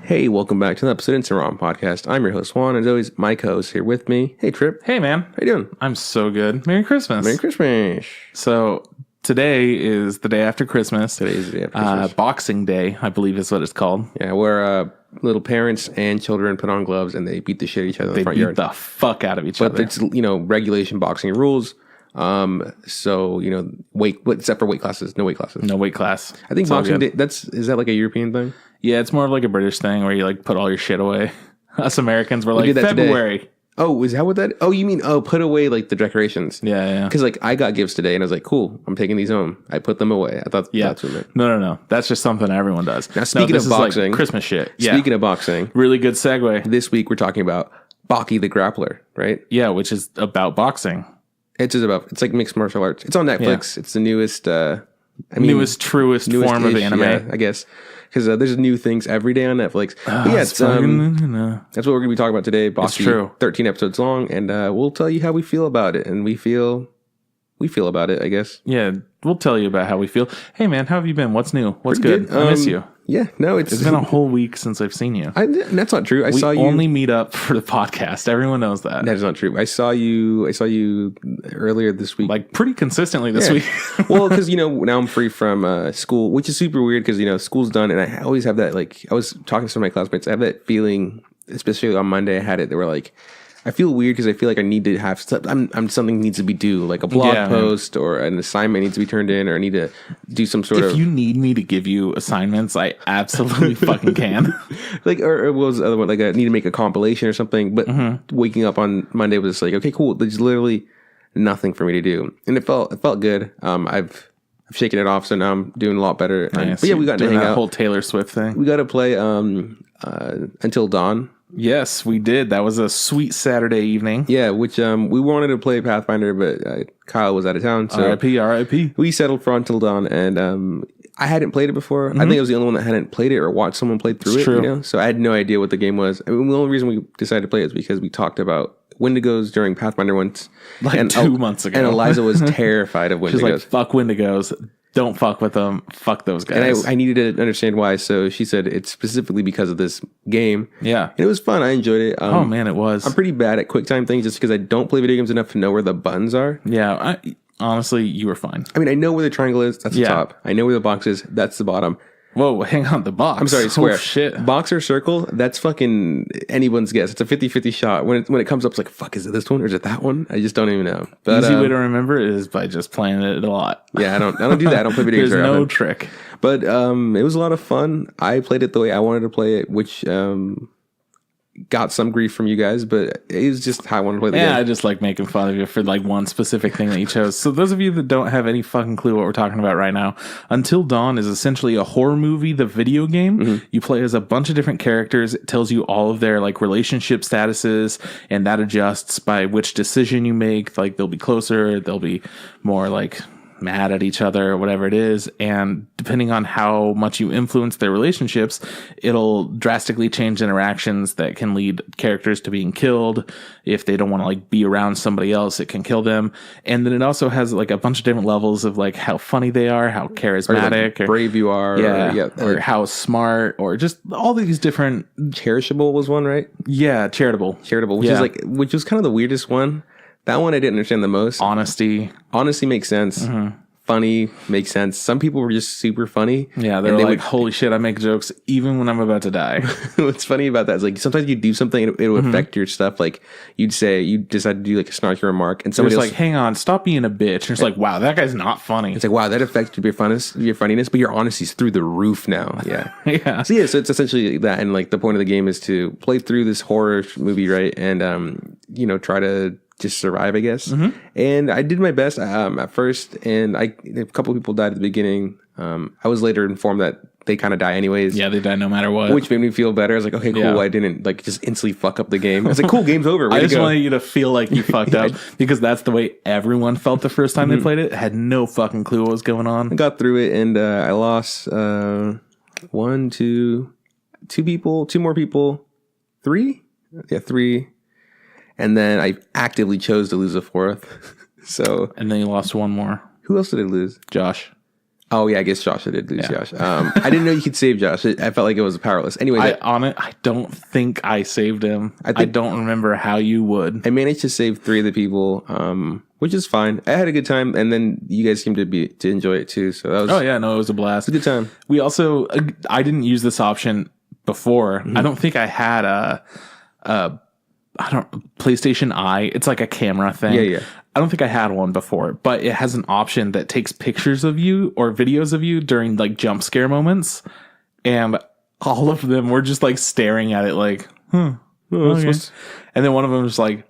Hey, welcome back to the episode of Instagram Podcast. I'm your host, Juan, and as always, my co-host here with me. Hey, Trip. Hey, man. How you doing? I'm so good. Merry Christmas. Merry Christmas. So today is the day after Christmas. Today is the day after Christmas. Boxing Day, I believe is what it's called. Yeah, where little parents and children put on gloves and they beat the shit out of each other in the front yard. They beat the fuck out of each other. But it's, regulation boxing rules. So, except for weight classes, no weight classes. No weight class. I think Boxing Day, is that like a European thing? Yeah, it's more of like a British thing where you like put all your shit away. Us Americans were like, February. Today. Oh, is that what that? Oh, you mean, put away like the decorations. Yeah. Because like I got gifts today and I was like, cool, I'm taking these home. I put them away. I thought that's what it meant. No. That's just something everyone does. Now, speaking of boxing. Is like Christmas shit. Yeah. Speaking of boxing. Really good segue. This week we're talking about Baki the Grappler, right? Yeah, which is about boxing. It's like mixed martial arts. It's on Netflix. Yeah. It's the newest, truest form of anime. Yeah, I guess. Because there's new things every day on Netflix. But yeah, that's what we're going to be talking about today. Baki, it's true. 13 episodes long, and we'll tell you how we feel about it. And we feel about it, I guess. Yeah, we'll tell you about how we feel. Hey, man, how have you been? What's new? What's good? I miss you. Yeah, no, it's been a whole week since I've seen you. That's not true. We only meet up for the podcast. Everyone knows that. That is not true. I saw you earlier this week, like pretty consistently this week. Well, because now I'm free from school, which is super weird because school's done, and I always have that. Like I was talking to some of my classmates, I have that feeling, especially on Monday. I had it. They were like, I feel weird because I feel like I need to have stuff. Something needs to be due, like a blog post or an assignment needs to be turned in, or I need to do some sort of. If you need me to give you assignments, I absolutely fucking can. Like, or what was the other one? Like, I need to make a compilation or something. But waking up on Monday was like, okay, cool. There's literally nothing for me to do, and it felt good. I've shaken it off, so now I'm doing a lot better. Nice. But yeah, we got to hang out. Whole Taylor Swift thing. We got to play Until Dawn. Yes, we did. That was a sweet Saturday evening. Yeah, which we wanted to play Pathfinder, but Kyle was out of town. So R.I.P. We settled for Until Dawn, and I hadn't played it before. I think I was the only one that hadn't played it or watched someone play through it. True. So I had no idea what the game was. I mean, the only reason we decided to play it is because we talked about Wendigos during Pathfinder once. Like 2 months ago. And Eliza was terrified of Wendigos. She's like, fuck Wendigos. Don't fuck with them. Fuck those guys. And I needed to understand why. So she said it's specifically because of this game. Yeah. And it was fun. I enjoyed it. Oh, man, it was. I'm pretty bad at QuickTime things just because I don't play video games enough to know where the buttons are. Yeah. Honestly, you were fine. I mean, I know where the triangle is. That's the top. I know where the box is. That's the bottom. Whoa, hang on. The box. I'm sorry, square. Oh, shit. Box or circle, that's fucking anyone's guess. It's a 50-50 shot. When it comes up, it's like, fuck, is it this one or is it that one? I just don't even know. But, easy way to remember is by just playing it a lot. Yeah, I don't do that. I don't play video games There's very no often. trick. But it was a lot of fun. I played it the way I wanted to play it, which got some grief from you guys, but it was just how I wanted to play the game. Yeah, I just like making fun of you for like one specific thing that you chose. So those of you that don't have any fucking clue what we're talking about right now, Until Dawn is essentially a horror movie, the video game. You play as a bunch of different characters. It tells you all of their like relationship statuses, and that adjusts by which decision you make. Like they'll be closer, they'll be more like mad at each other or whatever it is, and depending on how much you influence their relationships, it'll drastically change interactions that can lead characters to being killed. If they don't want to like be around somebody else, it can kill them. And then it also has like a bunch of different levels of like how funny they are, how charismatic, or brave you are, or how smart, or just all these different. Cherishable was one, right? Yeah, charitable, which was kind of the weirdest one. That one I didn't understand the most. Honesty makes sense. Funny makes sense. Some people were just super funny. Yeah, they're like, holy shit, I make jokes even when I'm about to die. What's funny about that is like sometimes you do something and it would affect your stuff. Like you decide to do like a snarky remark and somebody's like, hang on, stop being a bitch. And it's like, wow, that guy's not funny. It's like, wow, that affected your funniness, but your honesty's through the roof now. Yeah. Yeah. So it's essentially that, and like the point of the game is to play through this horror movie, right? And try to just survive, I guess. And I did my best at first, and a couple of people died at the beginning. I was later informed that they kind of die anyways. Yeah, they die no matter what. Which made me feel better. I was like, okay, cool. Yeah. I didn't like just instantly fuck up the game. I was like, cool, game's over. I just wanted you to feel like you fucked up because that's the way everyone felt the first time they played it. Had no fucking clue what was going on. I got through it, and I lost two more people, three. And then I actively chose to lose a fourth. And then you lost one more. Who else did I lose? Josh. Oh yeah, I guess Josh. I did lose Josh. I didn't know you could save Josh. I felt like it was powerless. Anyway, I don't think I saved him. I don't remember how you would. I managed to save 3 of the people, which is fine. I had a good time, and then you guys seemed to enjoy it too. So that was it was a blast. A good time. We also I didn't use this option before. I don't think I had a PlayStation Eye. It's like a camera thing. Yeah. I don't think I had one before, but it has an option that takes pictures of you or videos of you during like jump scare moments, and all of them were just like staring at it like, okay. And then one of them was like,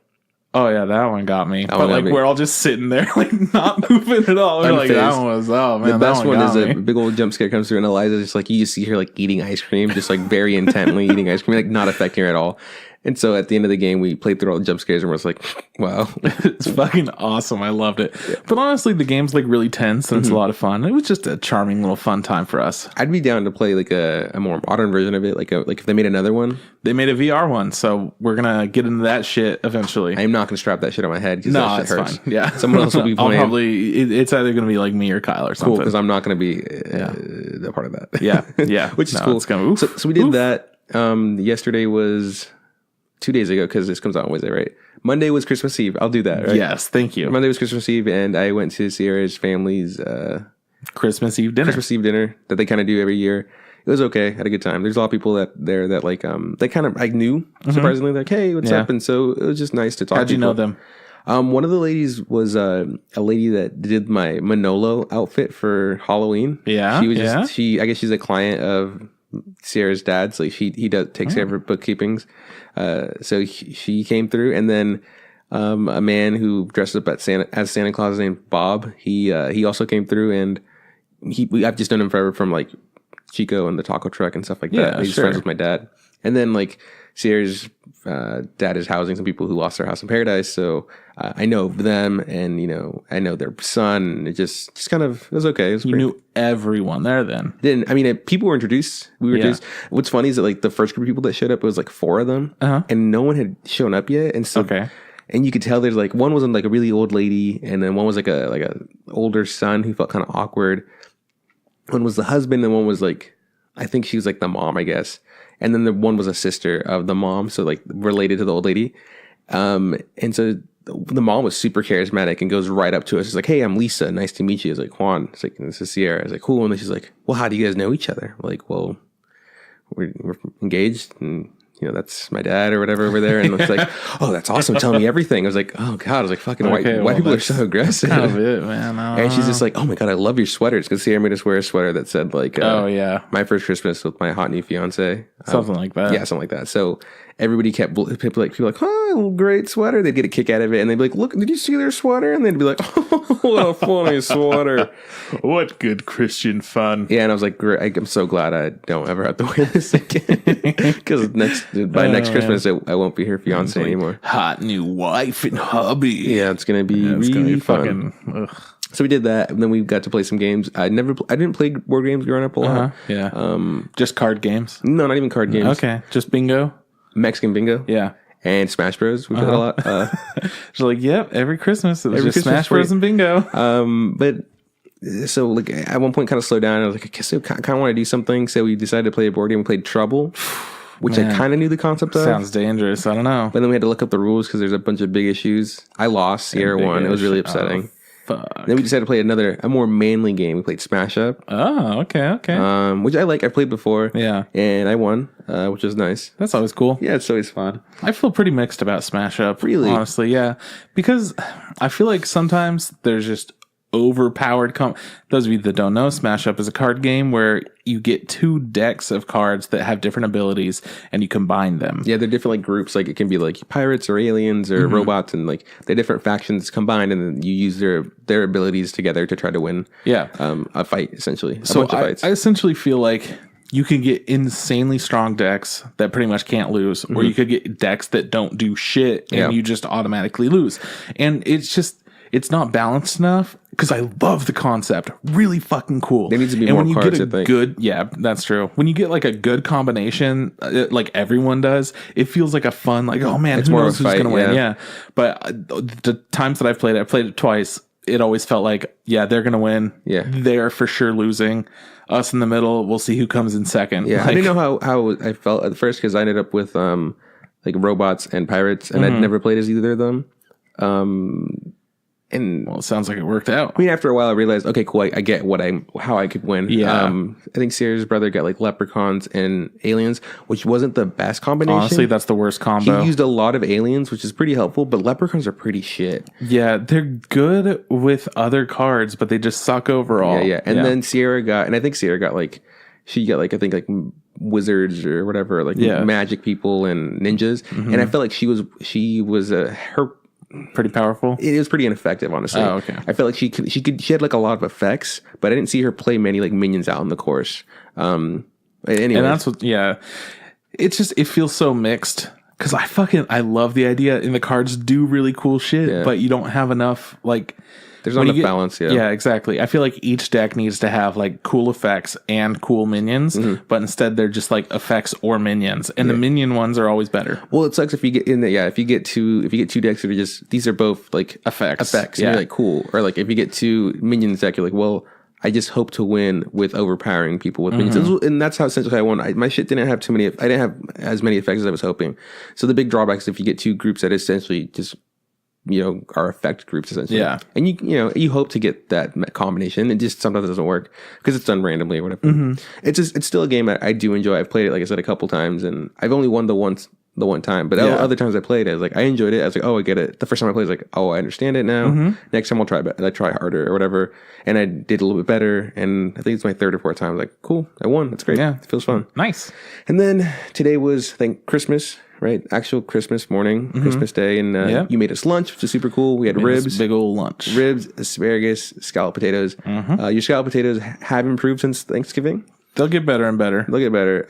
oh yeah, that one got me. But like we're all just sitting there like not moving at all. We're like, that one was the best one is a big old jump scare comes through and Eliza's just like, you see her like eating ice cream, just like very intently eating ice cream, like not affecting her at all. And so at the end of the game, we played through all the jump scares and we're just like, wow. It's fucking awesome. I loved it. Yeah. But honestly, the game's like really tense and it's a lot of fun. It was just a charming little fun time for us. I'd be down to play like a more modern version of it. Like if they made another one. They made a VR one. So we're going to get into that shit eventually. I'm not going to strap that shit on my head because that shit hurts. Fine. Yeah. Someone else will be playing. It's either going to be like me or Kyle or something. Cool, because I'm not going to be a part of that. Yeah. Which is cool. So we did that. Yesterday was 2 days ago because this comes out on Wednesday, right? Monday was Christmas Eve. I'll do that, right? Yes, thank you. Monday was Christmas Eve, and I went to Sierra's family's Christmas Eve dinner that they kind of do every year. It was okay. Had a good time. There's a lot of people that like they kind of I knew surprisingly like, hey, what's up? And so it was just nice to talk. How'd you know them? One of the ladies was a lady that did my Manolo outfit for Halloween. Yeah, she was I guess she's a client of Sierra's dad's. Like takes care of her bookkeepings. So she came through, and then a man who dressed up as Santa Claus named Bob. He also came through, and I've just known him forever from like Chico and the taco truck and stuff like that. He's friends with my dad, and then like Sierra's dad is housing some people who lost their house in Paradise, so I know them, and I know their son. And it just kind of it was okay. It was you knew everyone there then. People were introduced. We were introduced. What's funny is that like the first group of people that showed up, it was like 4 of them, and no one had shown up yet. And so, and you could tell there's like one was like a really old lady, and then one was like a older son who felt kind of awkward. One was the husband, and one was like, I think she was like the mom, I guess. And then the one was a sister of the mom, so like related to the old lady. And so the mom was super charismatic and goes right up to us. She's like, hey, I'm Lisa. Nice to meet you. I was like, Juan. It's like, this is Sierra. I was like, cool. And then she's like, well, how do you guys know each other? We're like, well, we're engaged, and that's my dad or whatever over there. And it's like, oh, that's awesome. Tell me everything. I was like, oh God. I was like, fucking white people are so aggressive. Kind of it, man. And she's just like, oh my God, I love your sweaters. Because Sierra made us wear a sweater that said like, my first Christmas with my hot new fiance. Something like that. Yeah, something like that. So everybody kept people like, oh, great sweater. They'd get a kick out of it, and they'd be like, look, did you see their sweater? And they'd be like, oh, what a funny sweater. What good Christian fun. Yeah, and I was like, great. I'm so glad I don't ever have to wear this again. Because by next Christmas, I won't be her fiance anymore. Hot new wife and hubby. Yeah, it's gonna be really fun. So we did that, and then we got to play some games. I didn't play board games growing up a lot. Just card games? No, not even card games. Okay, just bingo? Mexican bingo. Yeah. And Smash Bros. We played a lot. She's like, yep, every Christmas it was just Smash Bros. And bingo. But so like at one point kind of slowed down. I was like, I guess I kind of want to do something. So we decided to play a board game. We played Trouble, which I kind of knew the concept of. Sounds dangerous. I don't know. But then we had to look up the rules because there's a bunch of big issues. I lost. Sierra won. It was really upsetting. Fuck. Then we decided to play a more manly game. We played Smash Up. Oh, okay. Which I like. I played before. Yeah. And I won, which was nice. That's always cool. Yeah, it's always fun. I feel pretty mixed about Smash Up. Really? Honestly, yeah. Because I feel like sometimes there's just overpowered those of you that don't know, Smash Up is a card game where you get 2 decks of cards that have different abilities and you combine them. Yeah, they're different like groups. Like it can be like pirates or aliens or robots, and like they're different factions combined, and then you use their abilities together to try to win a fight, essentially. A bunch of fights. I essentially feel like you can get insanely strong decks that pretty much can't lose, or you could get decks that don't do shit and you just automatically lose. And it's not balanced enough, because I love the concept. Really fucking cool. There needs to be more cards, I think. Yeah, that's true. When you get like a good combination, like everyone does, it feels like a fun, like, oh man, who knows who's going to win? Yeah. But the times that I've played it twice. it always felt like, yeah, they're going to win. Yeah. They're for sure losing. Us in the middle, we'll see who comes in second. Yeah, Like, I didn't know how I felt at first because I ended up with like robots and pirates, and I'd never played as either of them. And well, it sounds like it worked out. I mean, after a while, I realized, okay, cool, I get how I could win. Yeah. I think Sierra's brother got like leprechauns and aliens, which wasn't the best combination. Honestly, that's the worst combo. He used a lot of aliens, which is pretty helpful, but leprechauns are pretty shit. Yeah, they're good with other cards, but they just suck overall. Yeah. And then Sierra got, and I think Sierra got like, she got like, I think like wizards or whatever, like magic people and ninjas. And I felt like she was her pretty powerful. It was pretty ineffective, honestly. Oh, okay. I felt like she had like a lot of effects, but I didn't see her play many like minions out in the course. Anyway, and that's what, it's just, it feels so mixed because I love the idea, and the cards do really cool shit, but you don't have enough like. There's not enough balance, Yeah, exactly. I feel like each deck needs to have like cool effects and cool minions, but instead they're just like effects or minions, and the minion ones are always better. Well, it sucks if you get in there. Yeah, if you get two decks that are just these are both like effects. And you're like cool, or like if you get two minions deck, you're like, well, I just hope to win with overpowering people with minions, and that's how essentially I won. My shit didn't have too many. I didn't have as many effects as I was hoping. So the big drawback is if you get two groups that essentially just are effect groups essentially. Yeah. And you hope to get that combination. It just sometimes doesn't work because it's done randomly or whatever. It's still a game I do enjoy. I've played it, like I said, a couple times, and I've only won the one time. But other times I played it, I was like, I enjoyed it. I was like, oh, I get it. The first time I played, I was like, oh, I understand it now. Next time I'll try harder or whatever. And I did a little bit better. And I think it's my third or fourth time. I was like, cool, I won. That's great. Yeah. It feels fun. Nice. And then today was, I think, Christmas. Right, actual Christmas morning, Christmas Day, and you made us lunch, which is super cool. We had ribs, big old lunch, ribs, asparagus, scalloped potatoes. Your scalloped potatoes have improved since Thanksgiving. They'll get better and better. They'll get better.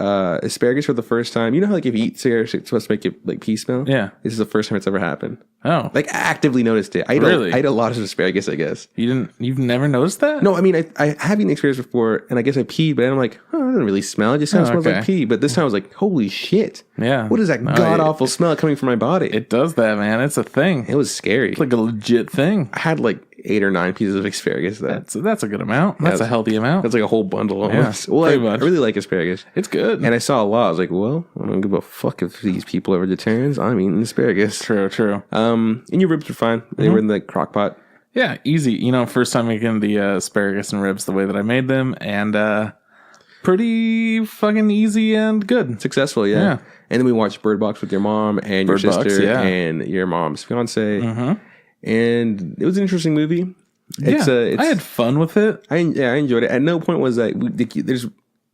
Asparagus for the first time. You know how like if you eat asparagus, it's supposed to make it like pea smell. Yeah, this is the first time it's ever happened. Oh, like I actively noticed it. I ate a lot of asparagus, I guess. You've never noticed that? No, I mean I have eaten asparagus before, and I guess I peed, but then I'm like, oh, it doesn't really smell. It just kind of smells like pee. But this time I was like, holy shit. Yeah. What is that god awful smell coming from my body? It does that, man. It's a thing. It was scary. It's like a legit thing. I had like 8 or 9 pieces of asparagus. That's a good amount. That's a healthy amount. That's like a whole bundle almost. Yeah, well, I really like asparagus. It's good. And I saw a lot. I was like, well, I don't give a fuck if these people are vegetarians. I'm eating asparagus. True. And your ribs were fine. They were in the crock pot. Yeah, easy. First time making the asparagus and ribs the way that I made them, and pretty fucking easy and good. Successful, yeah. And then we watched Bird Box with your mom and your sister and your mom's fiance. And it was an interesting movie. I had fun with it. I enjoyed it. At no point was like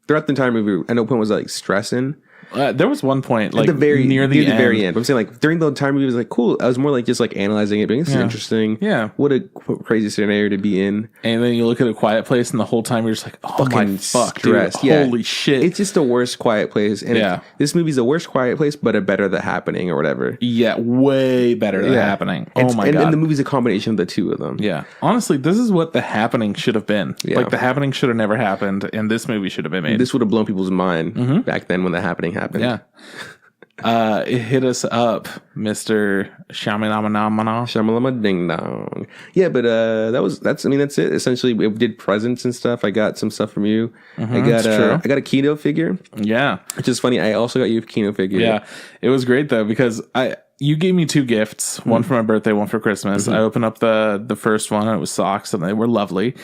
throughout the entire movie. At no point was I like stressing. There was one point, like near the end. very end. I'm saying, like during the entire movie, it was like cool. I was more like just like analyzing it, being this is interesting. Yeah, what a crazy scenario to be in. And then you look at A Quiet Place, and the whole time you're just like, oh my fuck, dude, holy shit! It's just the worst Quiet Place. And this movie's the worst Quiet Place, but a better The Happening or whatever. Yeah, way better than Happening. Oh my god! And the movie's a combination of the two of them. Yeah, honestly, this is what The Happening should have been. Yeah. Like The Happening should have never happened, and this movie should have been made. This would have blown people's mind back then when The Happening happened. Yeah. It hit us up, Mr. Shamalama Ding Dong. Yeah, but that's it. Essentially, we did presents and stuff. I got some stuff from you. I got a Kino figure. Yeah. Which is funny. I also got you a Kino figure. Yeah. It was great though, because you gave me 2 gifts, one for my birthday, one for Christmas. I opened up the first one, and it was socks, and they were lovely.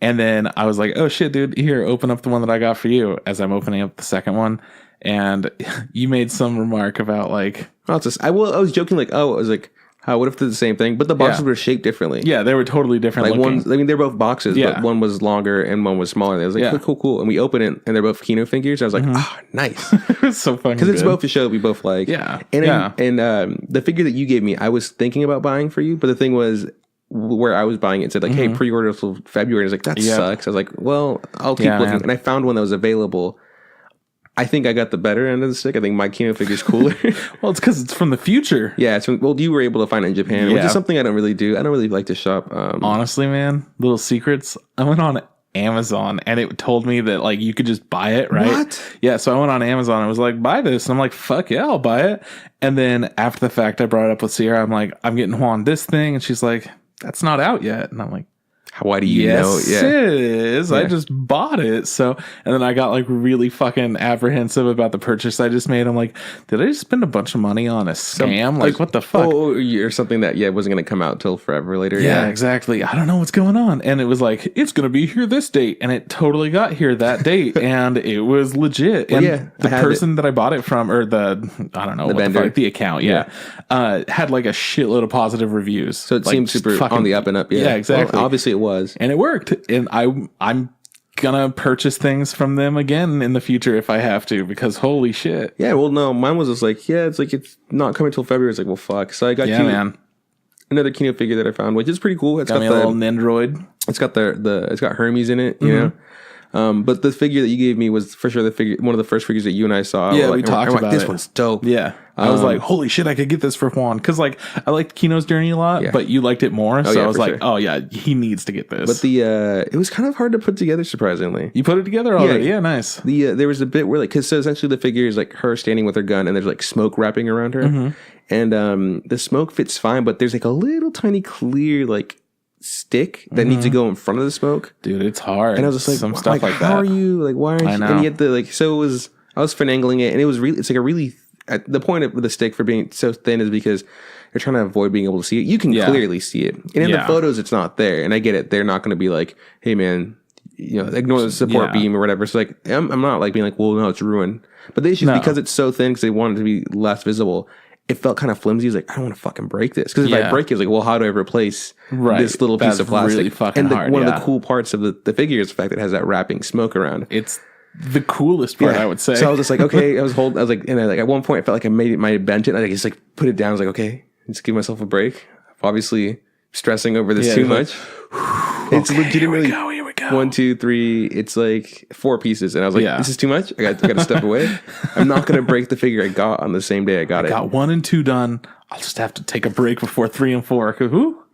And then I was like, oh shit, dude, here, open up the one that I got for you, as I'm opening up the second one. And you made some remark about like, I was joking like, oh, I was like, what if they're the same thing? But the boxes were shaped differently. Yeah, they were totally different. Like they're both boxes, but one was longer and one was smaller. And I was like, cool. And we open it, and they're both Kino figures. I was like, nice. It's so funny because it's both a show that we both like. Yeah, and the figure that you gave me, I was thinking about buying for you, but the thing was, where I was buying it said like, hey, pre-order till February. I was like, that sucks. I was like, well, I'll keep looking, and I found one that was available. I think I got the better end of the stick. I think my Kino figure is cooler. Well, it's because it's from the future. Yeah. You were able to find it in Japan, which is something I don't really do. I don't really like to shop. Honestly, man, little secrets. I went on Amazon, and it told me that like you could just buy it, right? What? Yeah. So I went on Amazon. I was like, buy this. And I'm like, fuck yeah, I'll buy it. And then after the fact, I brought it up with Sierra. I'm like, I'm getting Juan this thing. And she's like, that's not out yet. And I'm like, why do you know? Yes, it is. I just bought it. So, and then I got like really fucking apprehensive about the purchase I just made. I'm like, did I just spend a bunch of money on a scam? Like, what the fuck? Or something that wasn't going to come out till forever later. Yeah, exactly. I don't know what's going on. And it was like, it's going to be here this date. And it totally got here that date. And it was legit. Well, and the person that I bought it from, or I don't know, the account, had like a shitload of positive reviews. So it seemed super on the up and up. Yeah, exactly. Well, obviously it was. And it worked. And I'm gonna purchase things from them again in the future if I have to, because holy shit. Yeah, well, no, mine was just like, it's not coming till February. It's like, well, fuck. So I got another Kino figure that I found, which is pretty cool. It's got me a little Nendroid. It's got it's got Hermes in it, you know. But the figure that you gave me was for sure one of the first figures that you and I saw. Yeah, we talked about this one's dope. Yeah. I was like, holy shit, I could get this for Juan. Because, like, I liked Kino's Journey a lot, but you liked it more. So I was like, oh, yeah, he needs to get this. But it was kind of hard to put together, surprisingly. You put it together already? Yeah, nice. There was a bit where, like, because so essentially the figure is, like, her standing with her gun, and there's, like, smoke wrapping around her. And the smoke fits fine, but there's, like, a little tiny clear, like, stick that needs to go in front of the smoke. Dude, it's hard. And I was just like, some stuff like that. How are you? Like, why aren't you? I know. And you had to, like, so I was finagling it, and it's like a really, the point of the stick for being so thin is because they're trying to avoid being able to see it. You can clearly see it. And in the photos, it's not there. And I get it. They're not going to be like, hey, man, ignore the support beam or whatever. So, like, I'm not, like, being like, well, no, it's ruined. But the issue is because it's so thin, because they want it to be less visible, it felt kind of flimsy. It's like, I don't want to fucking break this. Because if I break it, it's like, well, how do I replace this little piece of plastic? Really fucking hard, one of the cool parts of the figure is the fact that it has that wrapping smoke around. It's the coolest part, I would say. So I was just like, okay, I was like, and at one point I felt like I might have bent it. And I just like put it down. I was like, okay, just give myself a break. Obviously stressing over this too much. It's legitimately here we go. 1, 2, 3. It's like 4 pieces, and I was like, this is too much. I got to step away. I'm not gonna break the figure I got on the same day I got it. Got 1 and 2 done. I'll just have to take a break before 3 and 4.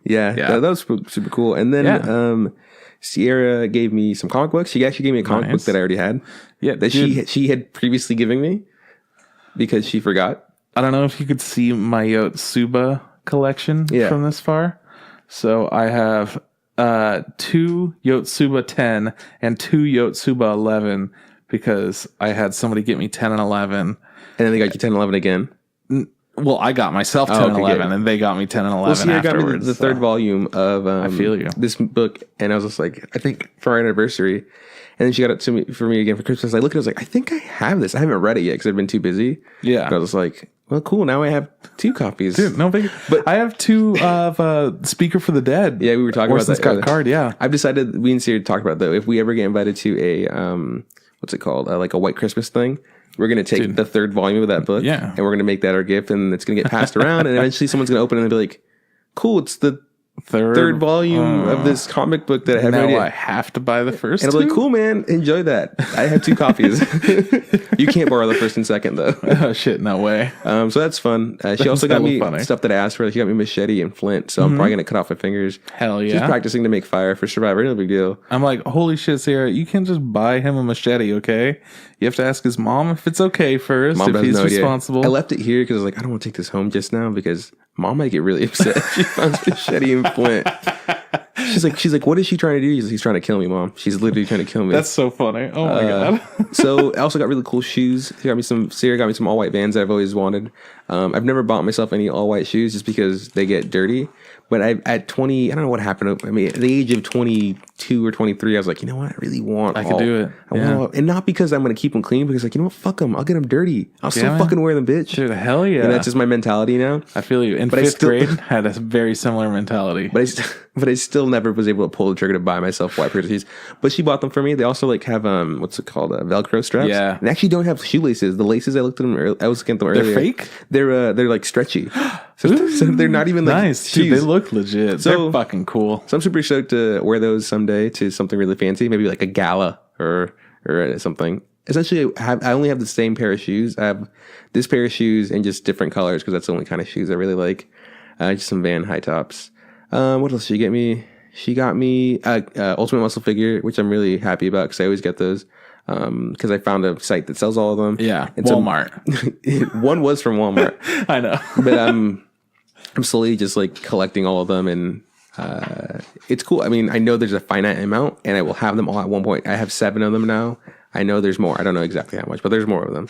Yeah. That was super cool. And then Sierra gave me some comic books. She actually gave me a comic book that I already had. Yeah, that she had previously given me because she forgot. I don't know if you could see my Yotsuba collection from this far. So I have 2 Yotsuba 10 and 2 Yotsuba 11 because I had somebody get me 10 and 11. And then they got you 10 and 11 again? Well, I got myself 10 and 11, and they got me 10 and 11 Sierra afterwards. got me the third volume of I feel you. This book, and I was just like, I think for our anniversary. And then she got it for me again for Christmas. I looked at it, I was like, I think I have this. I haven't read it yet because I've been too busy. Yeah. But I was like, well, cool. Now I have 2 copies. Dude, no big. But I have 2 of Speaker for the Dead. Yeah, we were talking about that. Scott Card, I've decided, we and Sierra talked about though, if we ever get invited to a, what's it called? Like a White Christmas thing. We're going to take the third volume of that book. Yeah. And we're going to make that our gift, and it's going to get passed around. And eventually someone's going to open it and be like, cool, it's the third volume of this comic book that I have no idea. I have to buy the first. And I'm like, cool, man, enjoy that. I have 2 copies. You can't borrow the first and second though. Oh shit, no way. So that's fun. She also got me stuff that I asked for. She got me machete and flint, so I'm probably gonna cut off my fingers. Hell yeah. She's practicing to make fire for Survivor. No big deal. I'm like, holy shit, Sarah, you can't just buy him a machete, okay? You have to ask his mom if it's okay first, if he's responsible. I left it here because I was like, I don't want to take this home just now because Mom might get really upset. She finds machete and flint. She's like, what is she trying to do? He's trying to kill me, Mom. She's literally trying to kill me. That's so funny. Oh my god. So I also got really cool shoes. Sierra got me some all white Vans that I've always wanted. I've never bought myself any all white shoes just because they get dirty. But at 20, I don't know what happened. I mean, at the age of 22 or 23, I was like, you know what? I really want I could do it. And not because I'm going to keep them clean, because like, you know what? Fuck them. I'll get them dirty. I'll still fucking wear them, bitch. Dude, hell yeah. And that's just my mentality now. I feel you. In 5th grade, had a very similar mentality. But I still never was able to pull the trigger to buy myself white pairs of shoes. But she bought them for me. They also like have, what's it called? Velcro straps. Yeah. And actually don't have shoelaces. The laces, I was looking at them earlier. They're fake? They're like stretchy. So they're not even like nice. Dude, they look legit. They're fucking cool. So I'm super stoked to wear those someday to something really fancy, maybe like a gala or something. Essentially, I only have the same pair of shoes. I have this pair of shoes in just different colors because that's the only kind of shoes I really like. Just some Van high tops. What else did she get me? She got me Ultimate Muscle figure, which I'm really happy about because I always get those. Because I found a site that sells all of them. Yeah, and Walmart. One was from Walmart. I know, but I'm slowly just like collecting all of them, and It's cool. I mean, I know there's a finite amount, and I will have them all at one point. I have 7 of them now. I know there's more. I don't know exactly how much, but there's more of them.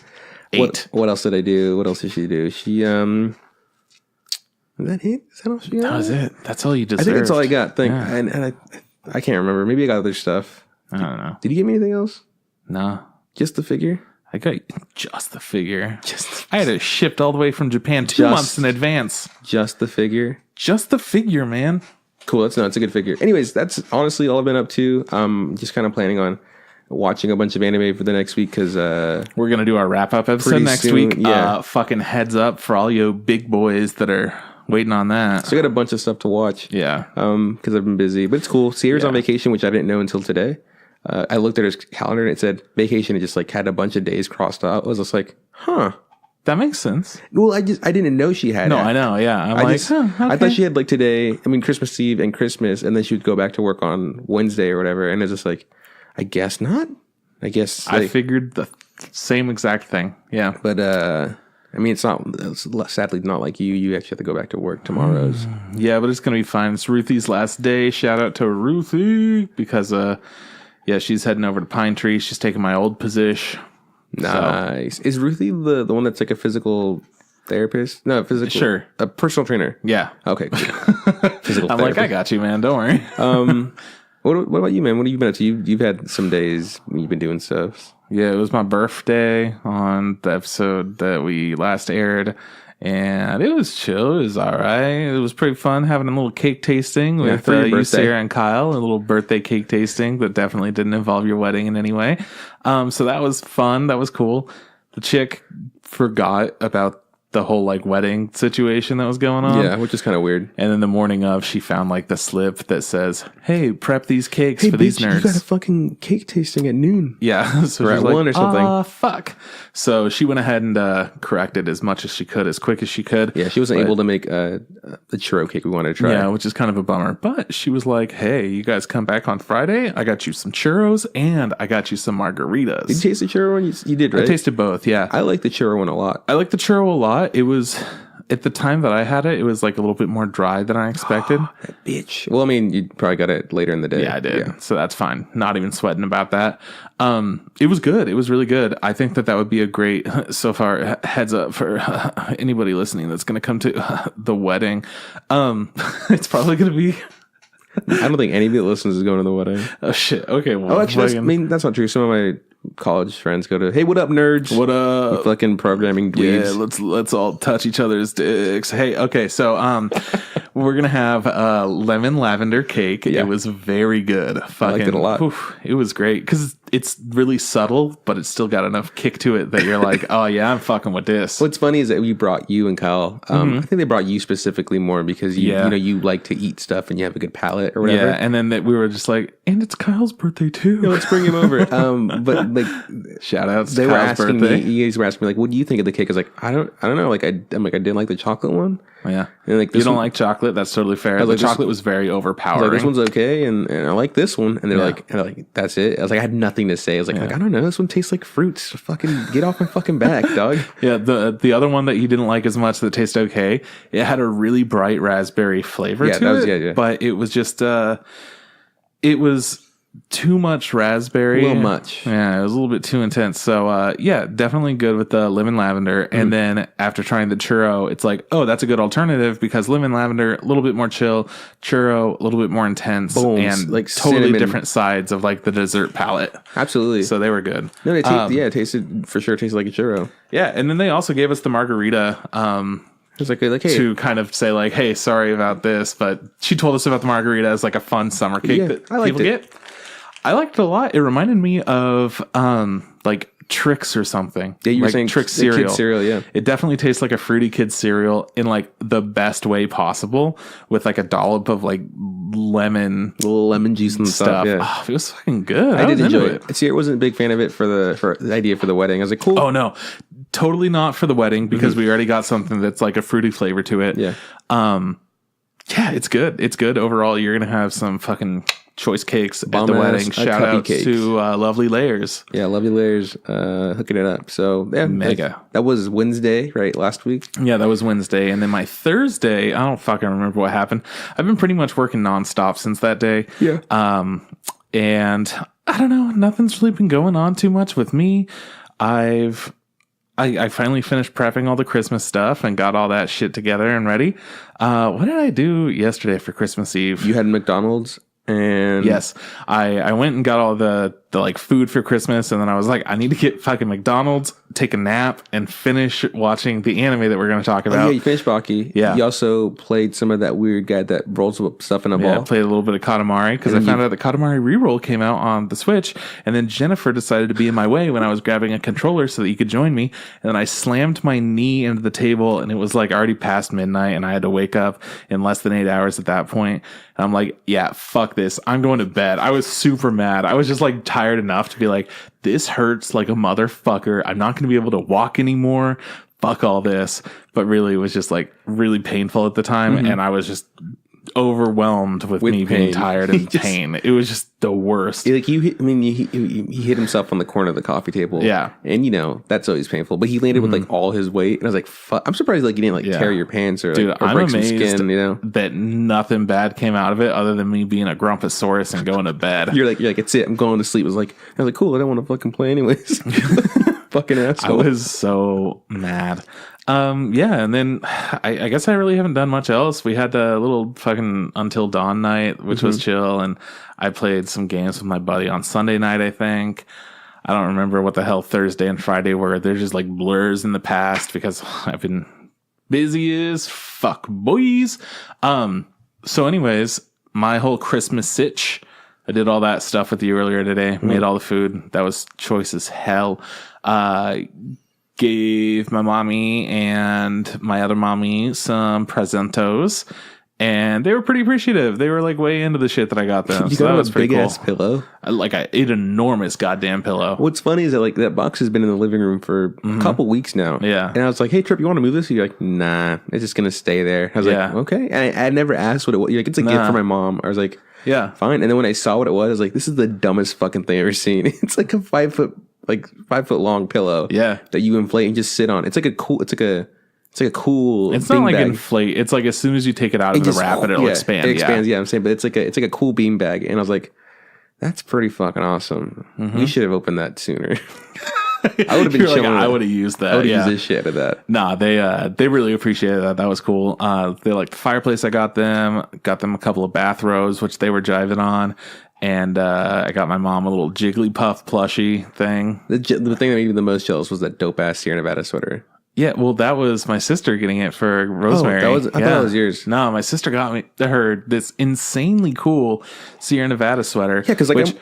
8. What else did I do? What else did she do? She is that it? Is that all she got? That was it. That's all you deserved. I think that's all I got. Yeah. And I can't remember. Maybe I got other stuff. I don't know. Did you get me anything else? No. Just the figure? I got just the figure. I had it shipped all the way from Japan 2 months in advance. Just the figure? Just the figure, man. Cool. It's a good figure. Anyways, that's honestly all I've been up to. Just kind of planning on watching a bunch of anime for the next week because we're gonna do our wrap-up episode next week. Yeah. Fucking heads up for all you big boys that are waiting on that. So I got a bunch of stuff to watch. Yeah. Because I've been busy. But it's cool. Sierra's on vacation, which I didn't know until today. I looked at his calendar and it said vacation. It just like had a bunch of days crossed out. I was just like, huh. That makes sense. Well, I didn't know she had. No, I know. Yeah. Okay. I thought she had like today. I mean, Christmas Eve and Christmas, and then she would go back to work on Wednesday or whatever. And it's just like, I guess not. I guess I figured the same exact thing. Yeah. But I mean, it's sadly not like you. You actually have to go back to work tomorrow's. Yeah, but it's gonna be fine. It's Ruthie's last day. Shout out to Ruthie because she's heading over to Pine Tree. She's taking my old position. Nice. So. Is Ruthie the one that's like a physical therapist? No, physical. Sure. A personal trainer. Yeah. Okay. Cool. Physical I'm therapist. like, I got you, man. Don't worry. What about you, man? What have you been up to? You've had some days you've been doing stuff. Yeah, it was my birthday on the episode that we last aired. And it was chill. It was all right. It was pretty fun having a little cake tasting with you, Sarah, and Kyle. A little birthday cake tasting that definitely didn't involve your wedding in any way. So that was fun. That was cool. The chick forgot about the whole like wedding situation that was going on. Yeah, which is kind of weird. And then the morning of, she found like the slip that says, "Hey, prep these cakes for these nerds. You got a fucking cake tasting at noon." Yeah, so or at like, 1 or something. Fuck. So she went ahead and corrected as much as she could, as quick as she could. Yeah, she wasn't able to make the churro cake we wanted to try. Yeah, which is kind of a bummer. But she was like, "Hey, you guys come back on Friday. I got you some churros and I got you some margaritas." Did you taste the churro one? You did, right? I tasted both. Yeah, I like the churro one a lot. I like the churro a lot. It was, at the time that I had it, it was like a little bit more dry than I expected. That bitch. Well, I mean, you probably got it later in the day. Yeah, I did. Yeah. So that's fine. Not even sweating about that. It was good. It was really good. I think that would be a great, so far, heads up for anybody listening that's going to come to the wedding. It's probably going to be... I don't think any of the listeners is going to the wedding. Oh, shit. Okay. Well, actually, that's not true. Some of my college friends go to, "Hey, what up, nerds? What up? Fucking programming dweebs." Yeah, let's all touch each other's dicks. Hey, okay, so we're gonna have lemon lavender cake. Yeah. It was very good. I liked it a lot. It was great because it's really subtle, but it's still got enough kick to it that you're like, oh yeah, I'm fucking with this. What's funny is that we brought you and Kyle. I think they brought you specifically more because you know you like to eat stuff and you have a good palate or whatever. Yeah, and then we were just like, and it's Kyle's birthday too. Yeah, let's bring him over. But like, shout outs. They to were Kyle's asking birthday. me. You guys were asking me like, "What do you think of the cake?" I was like, I don't know. Like I'm like, I didn't like the chocolate one. Yeah, and like you don't like chocolate. That's totally fair. The chocolate was very overpowering. I was like, this one's okay, and I like this one. And they're like, that's it. I was like, I had nothing to say. I was like, I don't know. This one tastes like fruits. Fucking get off my fucking back, dog. Yeah, the other one that you didn't like as much that tasted okay. It had a really bright raspberry flavor to it. But it was just it was too much raspberry. A little much. Yeah, it was a little bit too intense. So, yeah, definitely good with the lemon lavender. And then after trying the churro, it's like, oh, that's a good alternative because lemon lavender, a little bit more chill, churro, a little bit more intense, and like totally cinnamon. Different sides of like the dessert palette. Absolutely. So they were good. No, it tasted for sure. Tasted like a churro. Yeah, and then they also gave us the margarita. It's like, hey. To kind of say like, hey, sorry about this, but she told us about the margarita as like a fun summer cake that people get. I liked it a lot. It reminded me of like Trix or something. Yeah, you were like saying Trix cereal. Kid cereal, yeah. It definitely tastes like a fruity kid cereal in like the best way possible with like a dollop of like lemon juice and stuff. Yeah. Oh, it was fucking good. I did enjoy it. See, I wasn't a big fan of it for the idea for the wedding. I was like, cool. Oh no, totally not for the wedding because we already got something that's like a fruity flavor to it. Yeah. Yeah, it's good. It's good overall. You're gonna have some fucking choice cakes at the Bomb-ass wedding. Shout out cupcakes. to Lovely Layers. Yeah, Lovely Layers hooking it up. So yeah, Mega. That was Wednesday, right? Last week. Yeah, that was Wednesday. And then my Thursday, I don't fucking remember what happened. I've been pretty much working nonstop since that day. Yeah. And I don't know, nothing's really been going on too much with me. I finally finished prepping all the Christmas stuff and got all that shit together and ready. What did I do yesterday for Christmas Eve? You had McDonald's and Yes, I went and got all the like food for Christmas, and then I was like, I need to get fucking McDonald's, take a nap, and finish watching the anime that we're going to talk about. yeah, you finished Baki. Yeah. You also played some of that weird guy that rolls up stuff in a Yeah, I ball. played a little bit of Katamari because I found out the Katamari reroll came out on the Switch, and then Jennifer decided to be in my way when I was grabbing a controller so that you could join me, and then I slammed my knee into the table, and it was like already past midnight, and I had to wake up in less than 8 hours at that point. And I'm like, yeah, fuck this. I'm going to bed. I was super mad. I was just like tired enough to be like, this hurts like a motherfucker. I'm not going to be able to walk anymore. Fuck all this. But really, it was just like really painful at the time. And I was just overwhelmed with me being pain. tired and pain. It was just the worst. Like he hit himself on the corner of the coffee table. Yeah. And that's always painful. But he landed with like all his weight. And I was like, fuck. I'm surprised like you didn't like tear your pants or, Dude, like, or I'm break some amazed skin, that nothing bad came out of it other than me being a grumposaurus and going to bed. You're like, it's it. I'm going to sleep. I was like, cool. I don't want to fucking play anyways. Fucking asshole. I was so mad. Yeah, and then I guess I really haven't done much else. We had a little fucking Until Dawn night, which was chill, and I played some games with my buddy on Sunday night, I think. I don't remember what the hell Thursday and Friday were. They're just like blurs in the past because I've been busy as fuck, boys. So anyways, my whole Christmas sitch, I did all that stuff with you earlier today, made all the food. That was choice as hell. Gave my mommy and my other mommy some presentos, and they were pretty appreciative. They were like way into the shit that I got them. You So got that a was pretty big cool. ass pillow. An enormous goddamn pillow. What's funny is that like that box has been in the living room for a couple weeks now. Yeah. And I was like, hey, Trip, you want to move this? You're like, nah, it's just going to stay there. I was like, okay. And I never asked what it was. You're like, it's a gift for my mom. I was like, Yeah. fine. And then when I saw what it was, I was like, this is the dumbest fucking thing I've ever seen. It's like a 5 foot long pillow. Yeah. That you inflate and just sit on. It's like a cool. It's not like bag. inflate. It's like as soon as you take it out of the wrap, it'll expand. It expands. Yeah, I'm saying, but it's like a cool bean bag. And I was like, that's pretty fucking awesome. We should have opened that sooner. I would have been You're like, chilling. I would have used that. I would have used this shit of that. Nah, they really appreciated that. That was cool. They liked the fireplace I got them. Got them a couple of bathrobes, which they were jiving on. And I got my mom a little Jigglypuff plushie thing. The thing that made me the most jealous was that dope ass Sierra Nevada sweater. Yeah, well, that was my sister getting it for Rosemary. I thought that was yours. No, my sister got me her this insanely cool Sierra Nevada sweater. Yeah, because like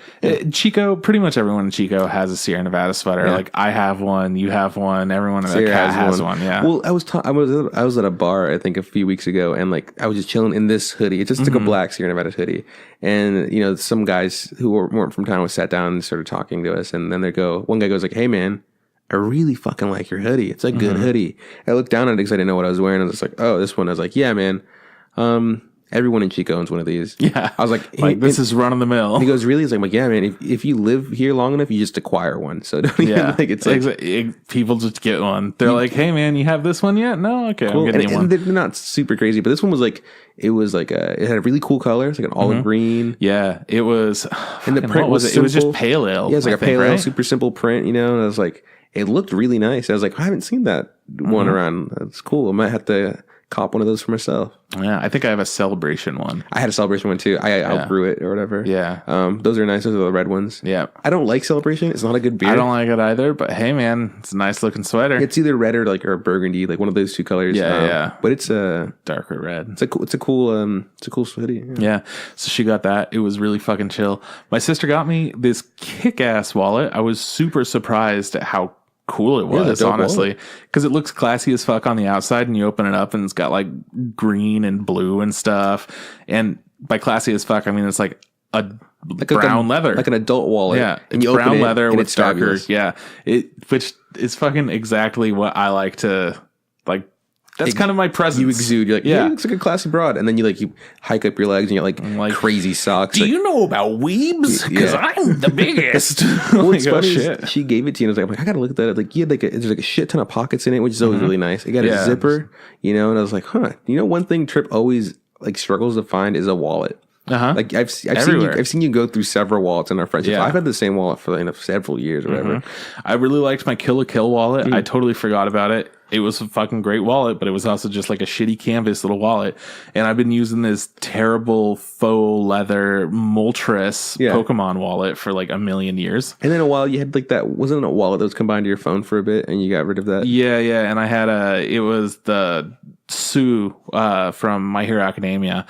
Chico, pretty much everyone in Chico has a Sierra Nevada sweater. Yeah. Like I have one, you have one, everyone in the cat has one. Yeah. Well, I was at a bar I think a few weeks ago, and like I was just chilling in this hoodie. It's just like a black Sierra Nevada hoodie, and some guys who weren't from town sat down and started talking to us, and then one guy goes like, "Hey man, I really fucking like your hoodie. It's a good hoodie." I looked down at it because I didn't know what I was wearing. I was just like, "Oh, this one." I was like, "Yeah, man. Everyone in Chico owns one of these." Yeah. I was like, this is run of the mill. He goes, "Really?" He's like, "Yeah, man. If you live here long enough, you just acquire one." So don't even like it's like people just get one. They're like, "Hey, man, you have this one yet?" No, okay, cool. I'm getting one. And they're not super crazy, but this one was like it had a really cool color. It's like an olive green. Yeah, it was. And the print was it was just pale ale. Yeah, it's like a pale ale, right? super simple print. And I was like, it looked really nice. I was like, I haven't seen that one around. That's cool. I might have to cop one of those for myself. Yeah, I think I have a Celebration one. I had a Celebration one too. I outgrew it or whatever. Yeah. Those are nice. Those are the red ones. Yeah. I don't like Celebration. It's not a good beer. I don't like it either, but hey man, it's a nice looking sweater. It's either red or or burgundy, like one of those two colors. Yeah. But it's a darker red. It's a cool hoodie. Yeah. So she got that. It was really fucking chill. My sister got me this kick-ass wallet. I was super surprised at how cool it was, honestly, because it looks classy as fuck on the outside, and you open it up and it's got like green and blue and stuff. And by classy as fuck, I mean it's like a brown leather, like an adult wallet. Yeah, and it's brown leather with it's darker. fabulous. Yeah, which is fucking exactly what I like to like That's kind of my presence. You exude. You're like, yeah, looks like a classy broad. And then you hike up your legs and you're like crazy socks. Do you know about weebs? Because I'm the biggest. What's funny is she gave it to you and I was like, I gotta look at that. Like, you had there's like a shit ton of pockets in it, which is always really nice. It got a zipper, and I was like, one thing Trip always like struggles to find is a wallet. Like I've seen you go through several wallets in our friendship. I've had the same wallet for several years or whatever. I really liked my Kill la Kill wallet. I totally forgot about it. It was a fucking great wallet, but it was also just like a shitty canvas little wallet. And I've been using this terrible faux leather Moltres Pokemon wallet for like a million years. And then a while you had like that, wasn't it a wallet that was combined to your phone for a bit and you got rid of that? Yeah. And I had it was the Sue from My Hero Academia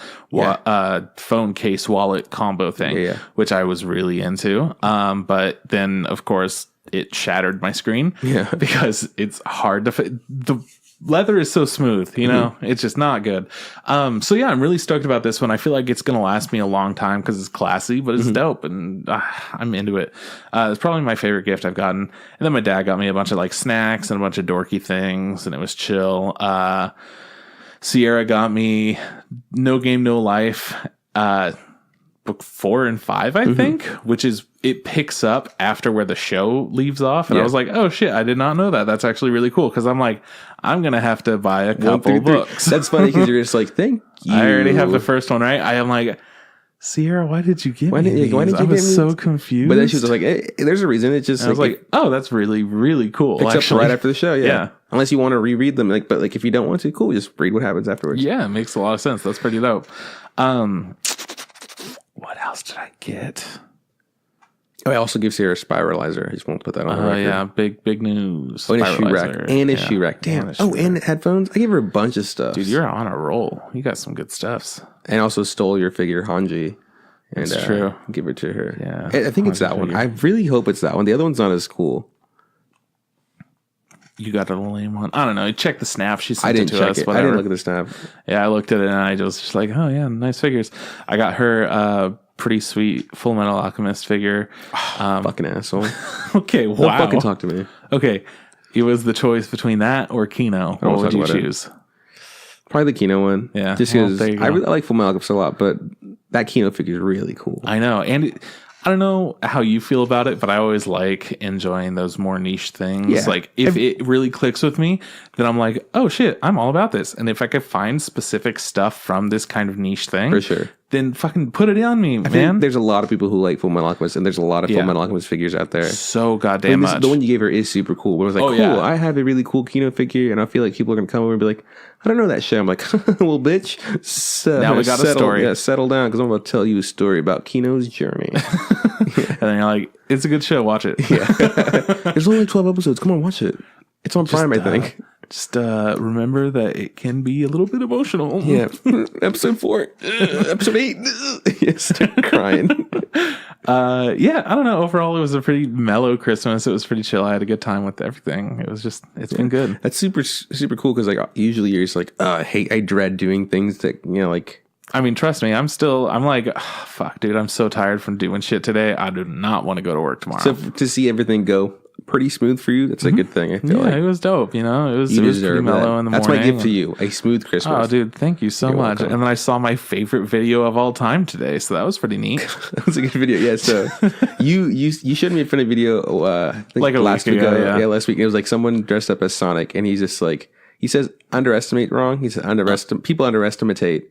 phone case wallet combo thing, which I was really into. But then, of course, it shattered my screen because it's hard to fit. The leather is so smooth, it's just not good. So yeah, I'm really stoked about this one. I feel like it's going to last me a long time because it's classy, but it's dope and I'm into it. It's probably my favorite gift I've gotten. And then my dad got me a bunch of like snacks and a bunch of dorky things and it was chill. Sierra got me No Game, No Life, book 4 and 5, I think, which is, it picks up after where the show leaves off. And I was like, oh shit, I did not know that. That's actually really cool. Cause I'm like, I'm going to have to buy a couple books. That's funny because you're just like, thank you. I already have the first one, right? I am like, Sierra, why did you give me these? Why did you I was so confused. But then she was like, hey, there's a reason. It's just I was like, oh, that's really, really cool. Except right after the show. Yeah. Unless you want to reread them. But if you don't want to, cool. Just read what happens afterwards. Yeah. It makes a lot of sense. That's pretty dope. What else did I get? Oh, I also give Sierra a spiralizer. I just won't put that on. Oh yeah, big news. And a shoe rack. And a shoe rack. Damn. And headphones. I gave her a bunch of stuff. Dude, you're on a roll. You got some good stuffs. And also stole your figure Hanji. And That's true. Give it to her. Yeah. I think it's that one. I really hope it's that one. The other one's not as cool. You got a lame one. I don't know. Check the snap. She sent I didn't it to check us. it. Whatever. I didn't look at the snap. Yeah, I looked at it and I was just like, oh yeah, nice figures. I got her pretty sweet Full Metal Alchemist figure. Fucking asshole. Okay, wow. Don't fucking talk to me. Okay, it was the choice between that or Kino. What would you choose? Probably the Kino one. Yeah. Just because I really like Full Metal Alchemist a lot, but that Kino figure is really cool. I know. And I don't know how you feel about it, but I always like enjoying those more niche things. Yeah. Like if it really clicks with me, then I'm like, oh shit, I'm all about this. And if I could find specific stuff from this kind of niche thing, for sure, then fucking put it on me, man. Think there's a lot of people who like Full Metal Alchemist, and there's a lot of Full Metal Alchemist figures out there. So goddamn much. The one you gave her is super cool. But I was like, cool, I have a really cool Kino figure, and I feel like people are going to come over and be like, I don't know that shit. I'm like, well, bitch, now we got a story. Yeah, settle down, because I'm going to tell you a story about Kino's journey. And then you're like, it's a good show, watch it. Yeah. There's only 12 episodes. Come on, watch it. It's on Prime, I think. Just remember that it can be a little bit emotional. Yeah. Episode 4. Episode 8. Yes, start crying. Yeah, I don't know. Overall, it was a pretty mellow Christmas. It was pretty chill. I had a good time with everything. It was just, it's been good. That's super, super cool because like usually you're just like, I dread doing things that, like. I mean, trust me, I'm like, fuck, dude, I'm so tired from doing shit today. I do not want to go to work tomorrow. So to see everything go pretty smooth for you, that's a good thing. I feel like it was dope. It was pretty mellow in the morning. That's my gift to you, a smooth Christmas. Oh, dude, thank you so much. Welcome. And then I saw my favorite video of all time today, so that was pretty neat. That was a good video. Yeah. So you showed me a funny video like last week ago. Yeah, last week. It was like someone dressed up as Sonic, and he's just like. He says underestimate wrong. He says people underestimate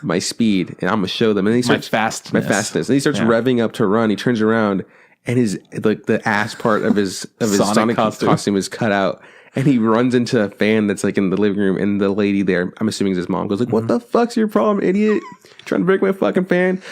my speed, and I'm gonna show them. And he starts my fastness. And he starts revving up to run. He turns around, and his like the ass part of his Sonic costume is cut out. And he runs into a fan that's like in the living room, and the lady there, I'm assuming is his mom, goes like, "What the fuck's your problem, idiot? Trying to break my fucking fan?"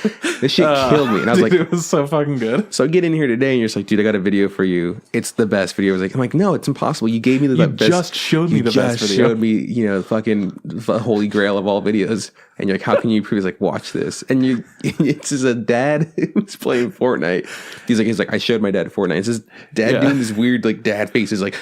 This shit killed me, and I was like, "It was so fucking good." So I get in here today, and you're just like, "Dude, I got a video for you. It's the best video." I'm like, "No, it's impossible. You gave me the best. Just showed me the best video. Showed me, fucking the Holy Grail of all videos." And you're like, how can you prove? He's like, watch this. And it's just a dad who's playing Fortnite. He's like, I showed my dad Fortnite. It's his dad doing this weird like dad faces, like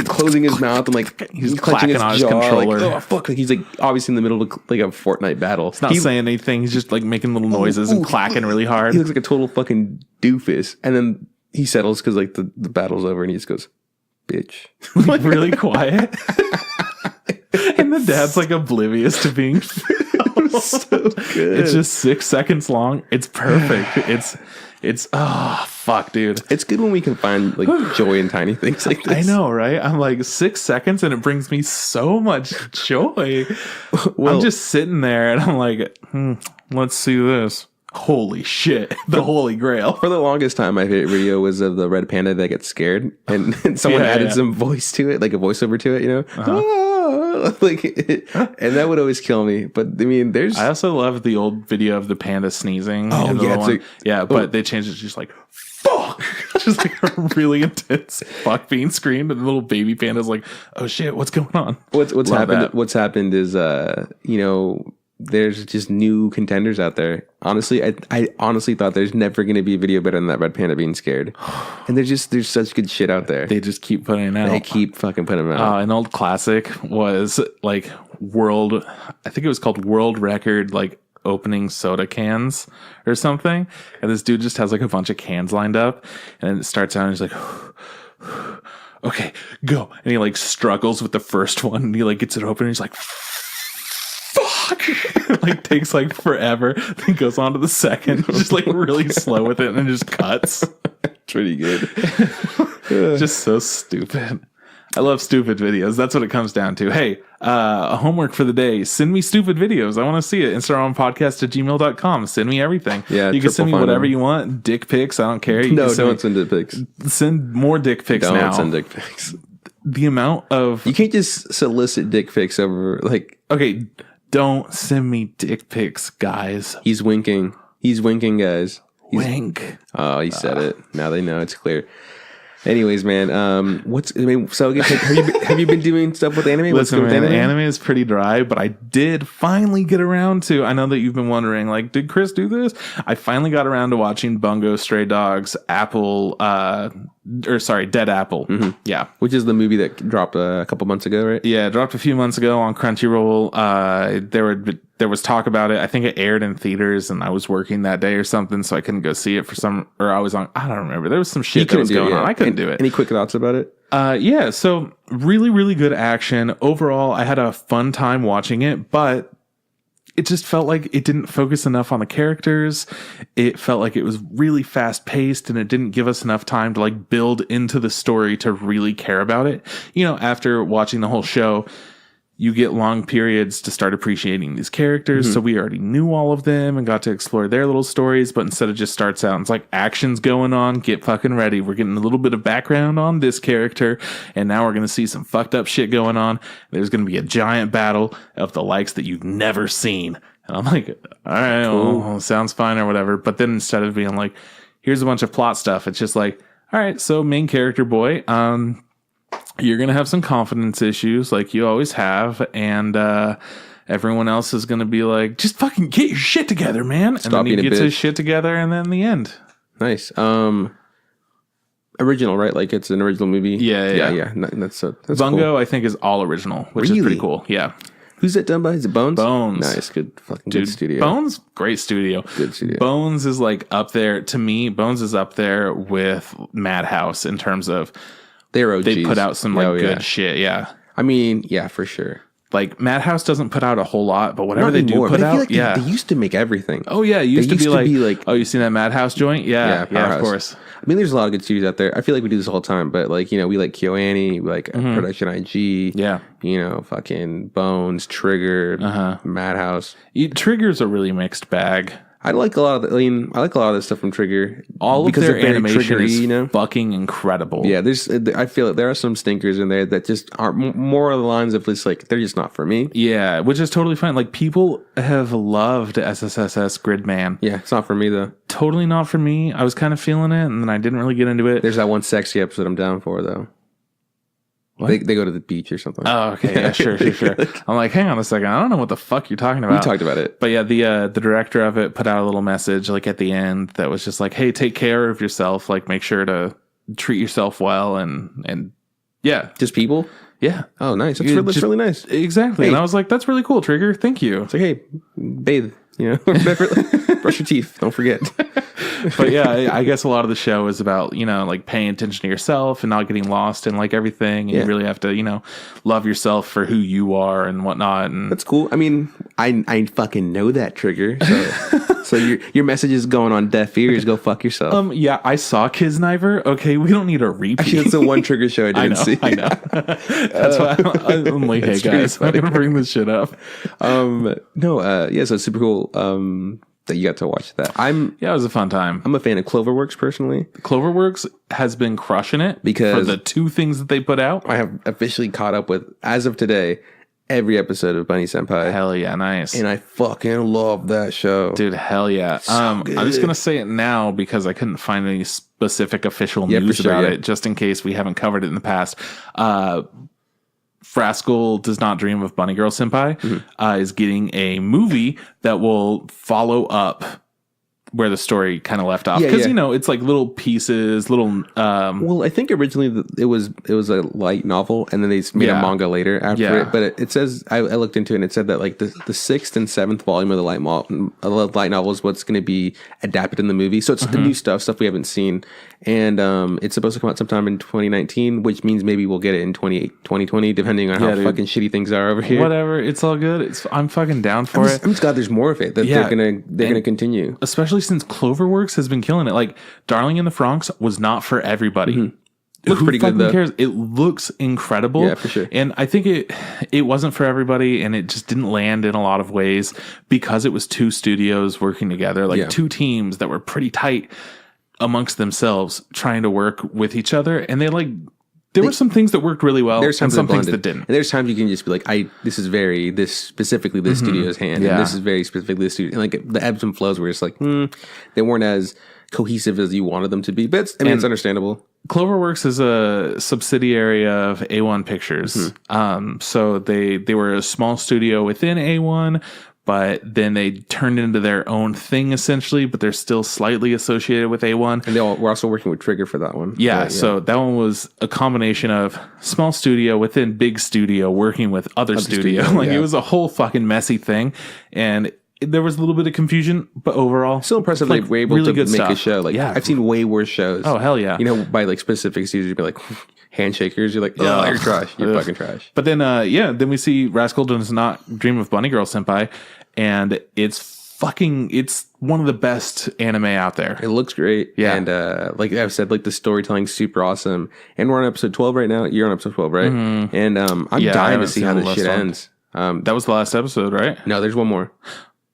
closing his mouth and like he's clenching his jaw, his controller. Like, oh fuck! Like he's like obviously in the middle of like a Fortnite battle. He's not saying anything. He's just like making little noises and clacking really hard. He looks like a total fucking doofus. And then he settles because like the battle's over, and he just goes, bitch. Like really quiet. And the dad's like oblivious to being So good. It's just 6 seconds long. It's perfect. It's oh fuck, dude. It's good when we can find like joy in tiny things like this. I know, right? I'm like 6 seconds and it brings me so much joy. Well, I'm just sitting there and I'm like, let's see this. Holy shit. The Holy Grail. for the longest time, my favorite video was of the red panda that gets scared, and someone added some voice to it, like a voiceover to it, you know? Like, and that would always kill me. But I mean, I also love the old video of the panda sneezing. Oh, yeah. But they changed it to just like, fuck. Just like a really intense fuck being screamed, and the little baby panda's like, oh shit, what's going on? What's happened? What's happened is, there's just new contenders out there. Honestly, I honestly thought there's never going to be a video better than that red panda being scared. And there's such good shit out there. They just keep putting it out. They keep fucking putting them out. An old classic was like I think it was called world record, like opening soda cans or something. And this dude just has like a bunch of cans lined up, and it starts out and he's like, okay, go. And he like struggles with the first one, and he like gets it open, and he's like, like takes like forever, then goes on to the second, just like really slow with it, and just cuts. Pretty good. Just so stupid. I love stupid videos. That's what it comes down to. Hey, a homework for the day. Send me stupid videos. I want to see it. InstaGramPodcast@gmail.com. Send me everything. Yeah, you can send me whatever you want. Dick pics. I don't care. No, don't send dick pics. Send more dick pics now. Don't send dick pics. The amount of... You can't just solicit dick pics over, like... Okay, don't send me dick pics, guys. He's winking. He's winking, guys. Wink. Oh, he said it. Now they know it's clear. Anyways, man, have you been doing stuff with anime? Listen, man, anime is pretty dry, but I did finally get around to, I know that you've been wondering, like, did Chris do this? I finally got around to watching Bungo Stray Dogs, Dead Apple. Mm-hmm. Yeah. Which is the movie that dropped a couple months ago, right? Yeah, it dropped a few months ago on Crunchyroll. There was talk about it. I think it aired in theaters, and I was working that day or something, so I couldn't go see it I was on, I don't remember. There was some shit that was going on. I couldn't do it. Any quick thoughts about it? Yeah, so really, really good action. Overall, I had a fun time watching it, but it just felt like it didn't focus enough on the characters. It felt like it was really fast paced, and it didn't give us enough time to like build into the story to really care about it. You know, after watching the whole show, you get long periods to start appreciating these characters. Mm-hmm. So we already knew all of them and got to explore their little stories. But instead, it just starts out and it's like action's going on. Get fucking ready. We're getting a little bit of background on this character. And now we're going to see some fucked up shit going on. There's going to be a giant battle of the likes that you've never seen. And I'm like, all right, cool. Well, sounds fine or whatever. But then instead of being like, here's a bunch of plot stuff, it's just like, all right, so main character boy, you're going to have some confidence issues like you always have. And everyone else is going to be like, just fucking get your shit together, man. And then he gets his shit together. And then the end. Nice. Original, right? Like it's an original movie. Yeah. That's Bungo, cool. I think, is all original, which is pretty cool. Yeah. Who's that done by? Is it Bones? Bones. Nice. Good studio. Bones, great studio. Good studio. Bones is like up there. To me, Bones is up there with Madhouse in terms of they put out some good shit. Yeah. I mean, yeah, for sure. Like Madhouse doesn't put out a whole lot, but whatever they do put out, like they used to make everything. Oh yeah, it used to be like, oh, you seen that Madhouse joint? Yeah, of course. I mean, there's a lot of good studios out there. I feel like we do this all the time, but like, you know, we like KyoAni, we like Production IG. Yeah. You know, fucking Bones, Trigger, Madhouse. Trigger's a really mixed bag. I like a lot of the stuff from Trigger. All of their animation is fucking incredible. Yeah, I feel like there are some stinkers in there that just aren't more of the lines of it's like they're just not for me. Yeah, which is totally fine. Like people have loved SSSS Gridman. Yeah, it's not for me though. Totally not for me. I was kind of feeling it, and then I didn't really get into it. There's that one sexy episode I'm down for though. They go to the beach or something. Oh, okay. Yeah, sure. I'm like, hang on a second. I don't know what the fuck you're talking about. We talked about it. But yeah, the director of it put out a little message like at the end that was just like, hey, take care of yourself. Like, make sure to treat yourself well. And yeah. Just people? Yeah. Oh, nice. That's really nice. Exactly. Hey. And I was like, that's really cool, Trigger. Thank you. It's like, hey, bathe. You know, brush your teeth. Don't forget. But yeah, I guess a lot of the show is about, like paying attention to yourself and not getting lost in like everything. And you really have to, love yourself for who you are and whatnot. And that's cool. I mean, I fucking know that trigger. So your message is going on deaf ears. Go fuck yourself. Yeah, I saw Kisniver. Okay, we don't need a repeat. Actually, it's the one trigger show I didn't see. I know. That's why I'm like, hey guys, I'm gonna bring this shit up. So it's super cool. That you got to watch that. It was a fun time. I'm a fan of Cloverworks personally. Cloverworks has been crushing it because for the 2 things that they put out. I have officially caught up with, as of today, every episode of Bunny Senpai. Hell yeah, nice. And I fucking love that show. Dude, hell yeah. I'm just going to say it now because I couldn't find any specific official news about it, just in case we haven't covered it in the past. Rascal Does Not Dream of Bunny Girl Senpai is getting a movie that will follow up where the story kind of left off, because it's like little pieces, well, I think originally it was a light novel, and then they made a manga later after it. But it says, I looked into it, and it said that like the 6th and 7th volume of the light novel is what's going to be adapted in the movie. So it's the new stuff we haven't seen, and it's supposed to come out sometime in 2019, which means maybe we'll get it in 2020, depending on how fucking shitty things are over here. Whatever, it's all good. I'm fucking down for it. I'm just glad there's more of it that they're gonna continue, especially since Cloverworks has been killing it. Like Darling in the Franxx was not for everybody. Looks pretty good though. Cares? It looks incredible. Yeah, for sure. And I think it wasn't for everybody, and it just didn't land in a lot of ways because it was 2 studios working together, like 2 teams that were pretty tight amongst themselves, trying to work with each other. And there were some things that worked really well, and some things that didn't. And there's times you can just be like, this is specifically this studio's hand, and this is very specifically this studio. And like the ebbs and flows were just like, they weren't as cohesive as you wanted them to be. But it's understandable. Cloverworks is a subsidiary of A1 Pictures. So they were a small studio within A1, but then they turned into their own thing essentially, but they're still slightly associated with A1. And we're also working with Trigger for that one. Yeah, so that one was a combination of small studio within big studio working with other studio. It was a whole fucking messy thing. And there was a little bit of confusion, but overall, still impressive. Like we're able really to make stuff. A show. Like I've seen way worse shows. Oh hell yeah! By like specific studios, you'd be like handshakers. You're like, oh, you're trash. You're fucking trash. But then, then we see Rascal Does Not Dream of Bunny Girl Senpai, and it's one of the best anime out there. It looks great. Yeah, and like I've said, like the storytelling's super awesome. And we're on episode 12 right now. You're on episode 12, right? And I'm dying to see how this shit ends. That was the last episode, right? No, there's one more.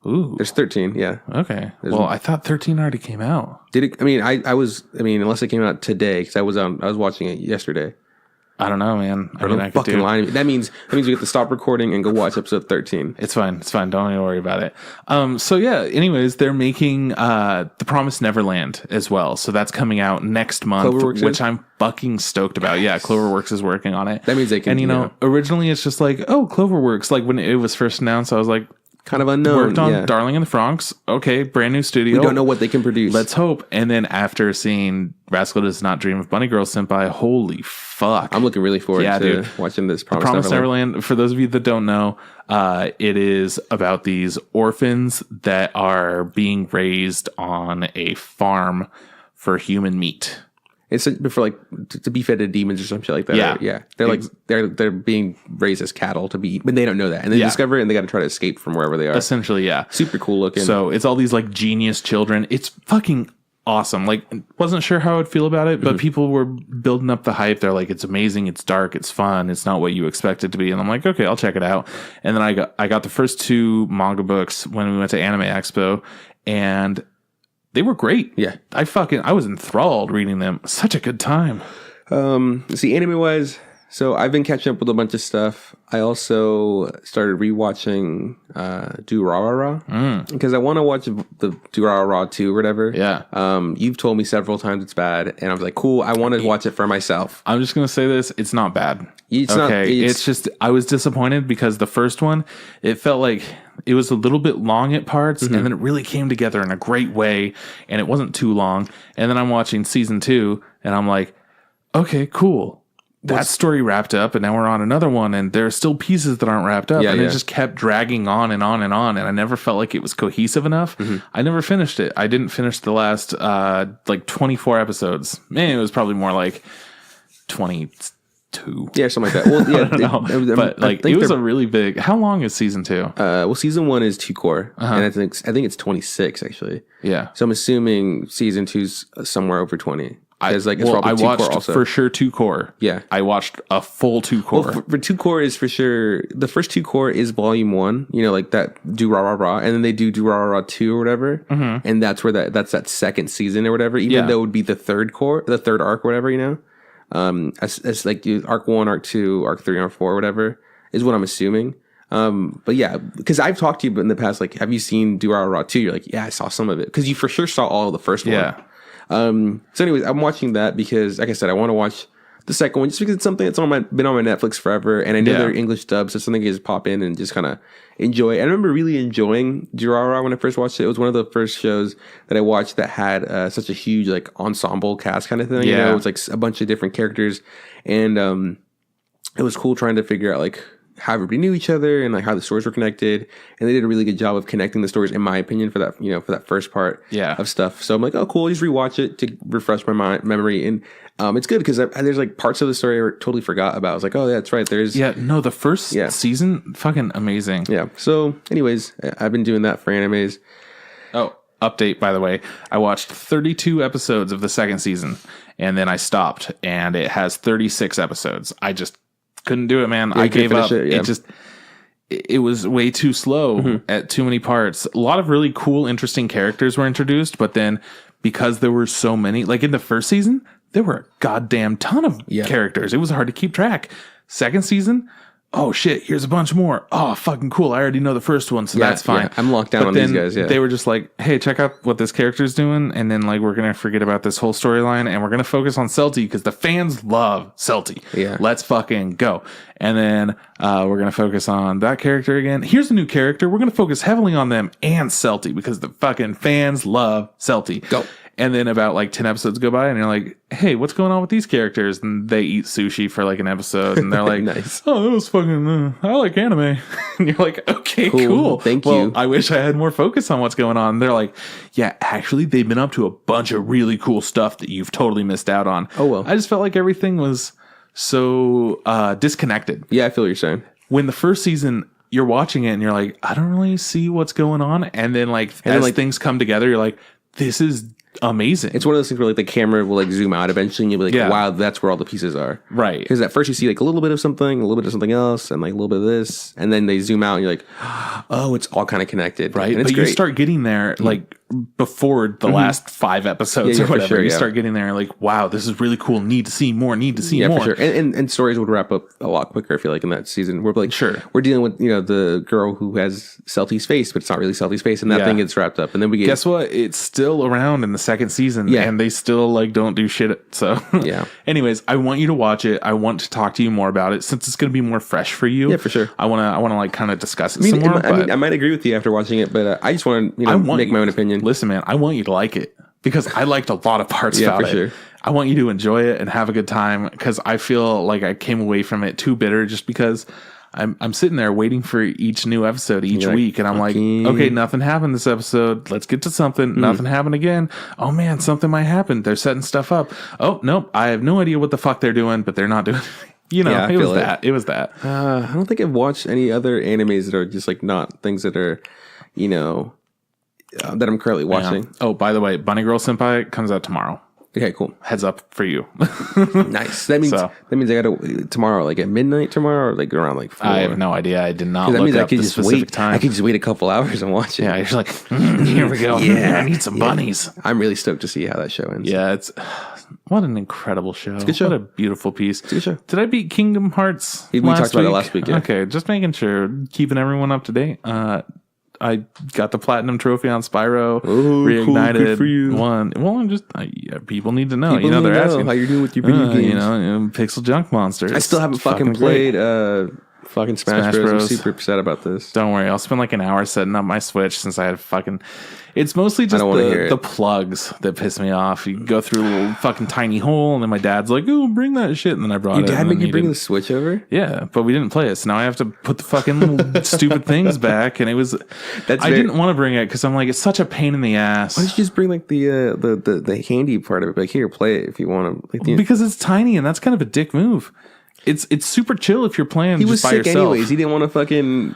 Ooh. There's 13, yeah. Okay. I thought 13 already came out. Did it? I mean, unless it came out today, because I was watching it yesterday. I don't know, man. I fucking lie to me. That means we have to stop recording and go watch episode 13. It's fine. Don't even worry about it. So yeah, anyways, they're making The Promised Neverland as well. So that's coming out next month, which I'm fucking stoked about. Yeah, Cloverworks is working on it. That means they can. And originally it's just like, oh, Cloverworks. Like when it was first announced, I was like, kind of unknown. Worked on Darling in the Franxx. Okay, brand new studio. We don't know what they can produce. Let's hope. And then after seeing Rascal Does Not Dream of Bunny Girl Senpai, holy fuck. I'm looking really forward to watching this Promised Neverland. For those of you that don't know, it is about these orphans that are being raised on a farm for human meat. It's for like to be fed to demons or some shit like that. Yeah. They're like they're being raised as cattle to be, but they don't know that, and they discover it, and they got to try to escape from wherever they are. Essentially, yeah. Super cool looking. So it's all these like genius children. It's fucking awesome. Like, wasn't sure how I'd feel about it, but people were building up the hype. They're like, it's amazing, it's dark, it's fun, it's not what you expect it to be. And I'm like, okay, I'll check it out. And then I got the first 2 manga books when we went to Anime Expo, and they were great. Yeah. I was enthralled reading them. Such a good time. See, anime wise, so I've been catching up with a bunch of stuff. I also started rewatching Durarara because I want to watch the Durarara 2 or whatever. Yeah. You've told me several times it's bad, and I was like, cool, I want to watch it for myself. I'm just going to say this. It's not bad. It's just, I was disappointed because the first one, it felt like it was a little bit long at parts, and then it really came together in a great way, and it wasn't too long. And then I'm watching season 2, and I'm like, okay, cool. that story wrapped up, and now we're on another one, and there are still pieces that aren't wrapped up, and it just kept dragging on and on and on, and I never felt like it was cohesive enough. I never finished it. I didn't finish the last 24 episodes. Man, it was probably more like 22. Yeah, something like that. Well, yeah, I don't know. But like it was a really big. How long is season 2? Well, season 1 is 2 core, and I think it's 26 actually. Yeah. So I'm assuming season 2's somewhere over 20. It's probably I 2 watched core also. for sure 2 core. Yeah, I watched a full 2 core. Well, for 2 core is for sure. The first 2 core is volume 1. You know, like that Durarara, and then they do Durarara 2 or whatever, and that's where that's that second season or whatever. Even though it would be the third core, the third arc or whatever. You know. As like arc 1, arc 2, arc 3, arc 4, whatever is what I'm assuming. But yeah, because I've talked to you in the past, like, have you seen Durarara 2? You're like, yeah, I saw some of it, because you for sure saw all of the first one. So anyways, I'm watching that because, like I said, I want to watch the second one just because it's something that's been on my Netflix forever, and I know they're English dubs, so something I can just pop in and just kind of enjoy. I remember really enjoying Durarara when I first watched it. It was one of the first shows that I watched that had such a huge like ensemble cast kind of thing. You know, it was like a bunch of different characters, and it was cool trying to figure out like how everybody knew each other and like how the stories were connected, and they did a really good job of connecting the stories, in my opinion, for that, you know, for that first part of stuff. So I'm like, oh cool, I'll just rewatch it to refresh my memory, and it's good because there's like parts of the story I totally forgot about. I was like, oh yeah, that's right, there's the first season, fucking amazing. So anyways, I've been doing that for animes. Update, by the way, I watched 32 episodes of the second season, and then I stopped, and it has 36 episodes. I just couldn't do it, man. I gave up. It was way too slow at too many parts. A lot of really cool, interesting characters were introduced, but then because there were so many, like in the first season, there were a goddamn ton of characters. It was hard to keep track. Second season, oh shit, here's a bunch more. Oh, fucking cool. I already know the first one, so that's fine. I'm locked down on these guys. They were just like, hey, check out what this character's doing, and then like we're gonna forget about this whole storyline, and we're gonna focus on Celti because the fans love Celti. Let's fucking go. And then we're gonna focus on that character again. Here's a new character. We're gonna focus heavily on them and Celti because the fucking fans love Celti. Go. And then about like 10 episodes go by, and you're like, hey, what's going on with these characters? And they eat sushi for like an episode, and they're like, nice. Oh, that was fucking, I like anime. And you're like, okay, cool. Thank you. I wish I had more focus on what's going on. And they're like, yeah, actually, they've been up to a bunch of really cool stuff that you've totally missed out on. Oh, well. I just felt like everything was so disconnected. Yeah, I feel what you're saying. When the first season, you're watching it, and you're like, I don't really see what's going on. And then like, as things come together, you're like, this is amazing. It's one of those things where like the camera will like zoom out eventually, and you'll be like, wow, that's where all the pieces are. Right. Because at first you see like a little bit of something, a little bit of something else, and like a little bit of this, and then they zoom out and you're like, oh, it's all kind of connected. Right. And it's but great. You start getting there like before the last 5 episodes or whatever. You start getting there like, wow, this is really cool. Need to see more. For sure. And stories would wrap up a lot quicker, I feel like, in that season. We're like, we're dealing with, you know, the girl who has Celti's face, but it's not really Celti's face, and that thing gets wrapped up. And then we get... Guess what? It's still around in the second season, and they still like don't do shit. So anyways, I want you to watch it. I want to talk to you more about it since it's going to be more fresh for you. Yeah, for sure. I want to like kind of discuss it some more. I might agree with you after watching it, but I just want to make my own opinion. Listen, man, I want you to like it because I liked a lot of parts about it. Sure. I want you to enjoy it and have a good time because I feel like I came away from it too bitter just because I'm sitting there waiting for each new episode each week, and I'm like, okay, nothing happened this episode. Let's get to something. Nothing happened again. Oh man, something might happen. They're setting stuff up. Oh nope, I have no idea what the fuck they're doing, but they're not doing. You know, it was that. It was that. I don't think I've watched any other animes that are just like not things that are, you know, that I'm currently watching. Yeah. Oh, by the way, Bunny Girl Senpai comes out tomorrow. Okay, cool. Heads up for you. Nice. That means I gotta tomorrow, like at midnight tomorrow, or like around like 4. I have no idea. I did not. That look means up I could the just specific wait. time. I could just wait a couple hours and watch it. Yeah, you're like, here we go. I need some bunnies. I'm really stoked to see how that show ends. Yeah, it's what an incredible show. It's a good show. What a beautiful piece. It's a good show. Did I beat Kingdom Hearts? We talked about it last week. Yeah. Okay, just making sure, keeping everyone up to date. I got the platinum trophy on Spyro. Reignited. Cool. Good for you. One. Well, I'm just people need to know. They're asking how you're doing with your video games. Pixel Junk Monsters. I still haven't fucking played Fucking Smash Bros. I'm super upset about this. Don't worry, I'll spend like an hour setting up my Switch since I had fucking... It's mostly just the plugs that piss me off. You go through a little fucking tiny hole, and then my dad's like, "Oh, bring that shit," and then I brought it. Your dad made you bring the Switch over? Yeah, but we didn't play it, so now I have to put the fucking little stupid things back, and it was... I didn't want to bring it, because I'm like, it's such a pain in the ass. Why don't you just bring like the handy part of it? Like, here, play it if you want to. Like, because it's tiny, and that's kind of a dick move. It's super chill if you're playing just by yourself. He was sick anyways. He didn't want to fucking...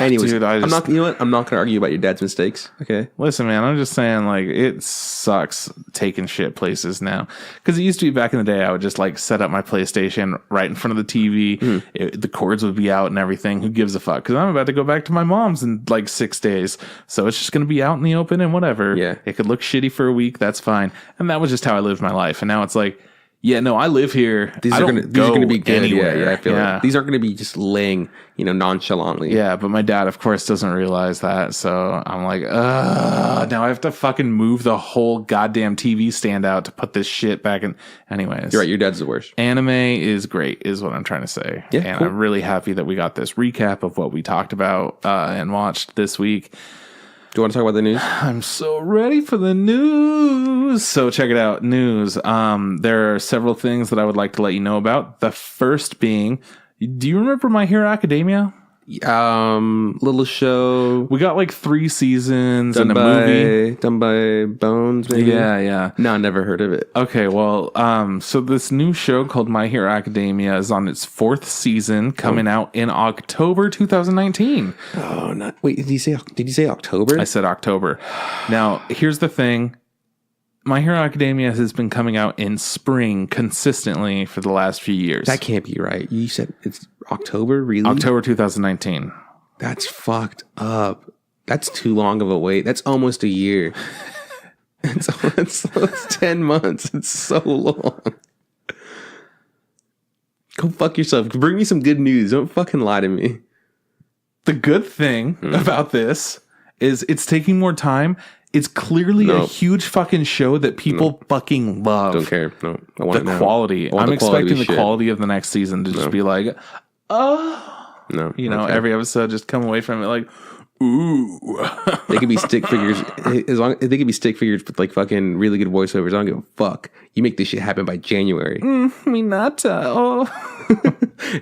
Anyways, dude, I'm not. You know what? I'm not going to argue about your dad's mistakes. Okay. Listen, man. I'm just saying, like, it sucks taking shit places now. Because it used to be back in the day, I would just like set up my PlayStation right in front of the TV. The cords would be out and everything. Who gives a fuck? Because I'm about to go back to my mom's in like 6 days, so it's just going to be out in the open and whatever. Yeah. It could look shitty for a week. That's fine. And that was just how I lived my life. And now it's like, yeah, no, I live here. These are going to be good. Anywhere. Yeah, I feel like these aren't going to be just laying, nonchalantly. Yeah, but my dad, of course, doesn't realize that. So I'm like, now I have to fucking move the whole goddamn TV stand out to put this shit back in. Anyways. You're right. Your dad's the worst. Anime is great, is what I'm trying to say. Yeah, and cool. I'm really happy that we got this recap of what we talked about and watched this week. Do you want to talk about the news? I'm so ready for the news. So check it out. News. There are several things that I would like to let you know about. The first being, do you remember My Hero Academia? Little show. We got like 3 seasons and a movie. Done by Bones, maybe? Yeah. No, never heard of it. Okay, well, so this new show called My Hero Academia is on its 4th season, coming out in October 2019. Oh, wait, did you say October? I said October. Now, here's the thing. My Hero Academia has been coming out in spring consistently for the last few years. That can't be right. You said it's October, really? October 2019. That's fucked up. That's too long of a wait. That's almost a year. It's 10 months. It's so long. Go fuck yourself. Bring me some good news. Don't fucking lie to me. The good thing about this is it's taking more time. It's clearly a huge fucking show that people fucking love. Don't care. No, I want the quality. I'm expecting the quality of the next season to just be like, no, every episode just come away from it like, ooh. They could be stick figures they could be stick figures with like fucking really good voiceovers. I don't give a fuck. You make this shit happen by January. Minata. Oh.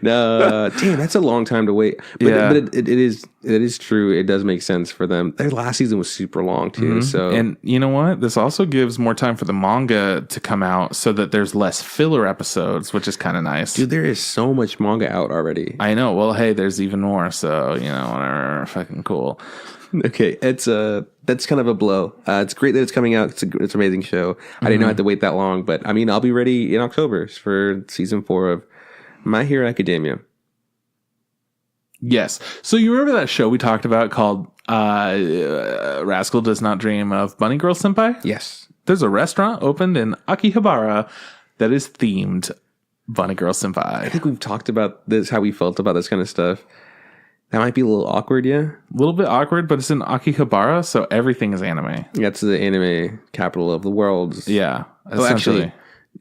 No, damn, that's a long time to wait. But it is true. It does make sense for them. Their last season was super long too. So, and you know what? This also gives more time for the manga to come out, so that there's less filler episodes, which is kind of nice. Dude, there is so much manga out already. I know. Well, hey, there's even more. So whatever. Fucking cool. Okay, that's kind of a blow. It's great that it's coming out. It's an amazing show. I didn't know I had to wait that long, but I mean, I'll be ready in October for season 4 of My Hero Academia. Yes. So you remember that show we talked about called Rascal Does Not Dream of Bunny Girl Senpai? Yes. There's a restaurant opened in Akihabara that is themed Bunny Girl Senpai. I think we've talked about this, how we felt about this kind of stuff. That might be a little awkward, yeah? A little bit awkward, but it's in Akihabara, so everything is anime. Yeah, it's the anime capital of the world. Yeah. Oh, actually,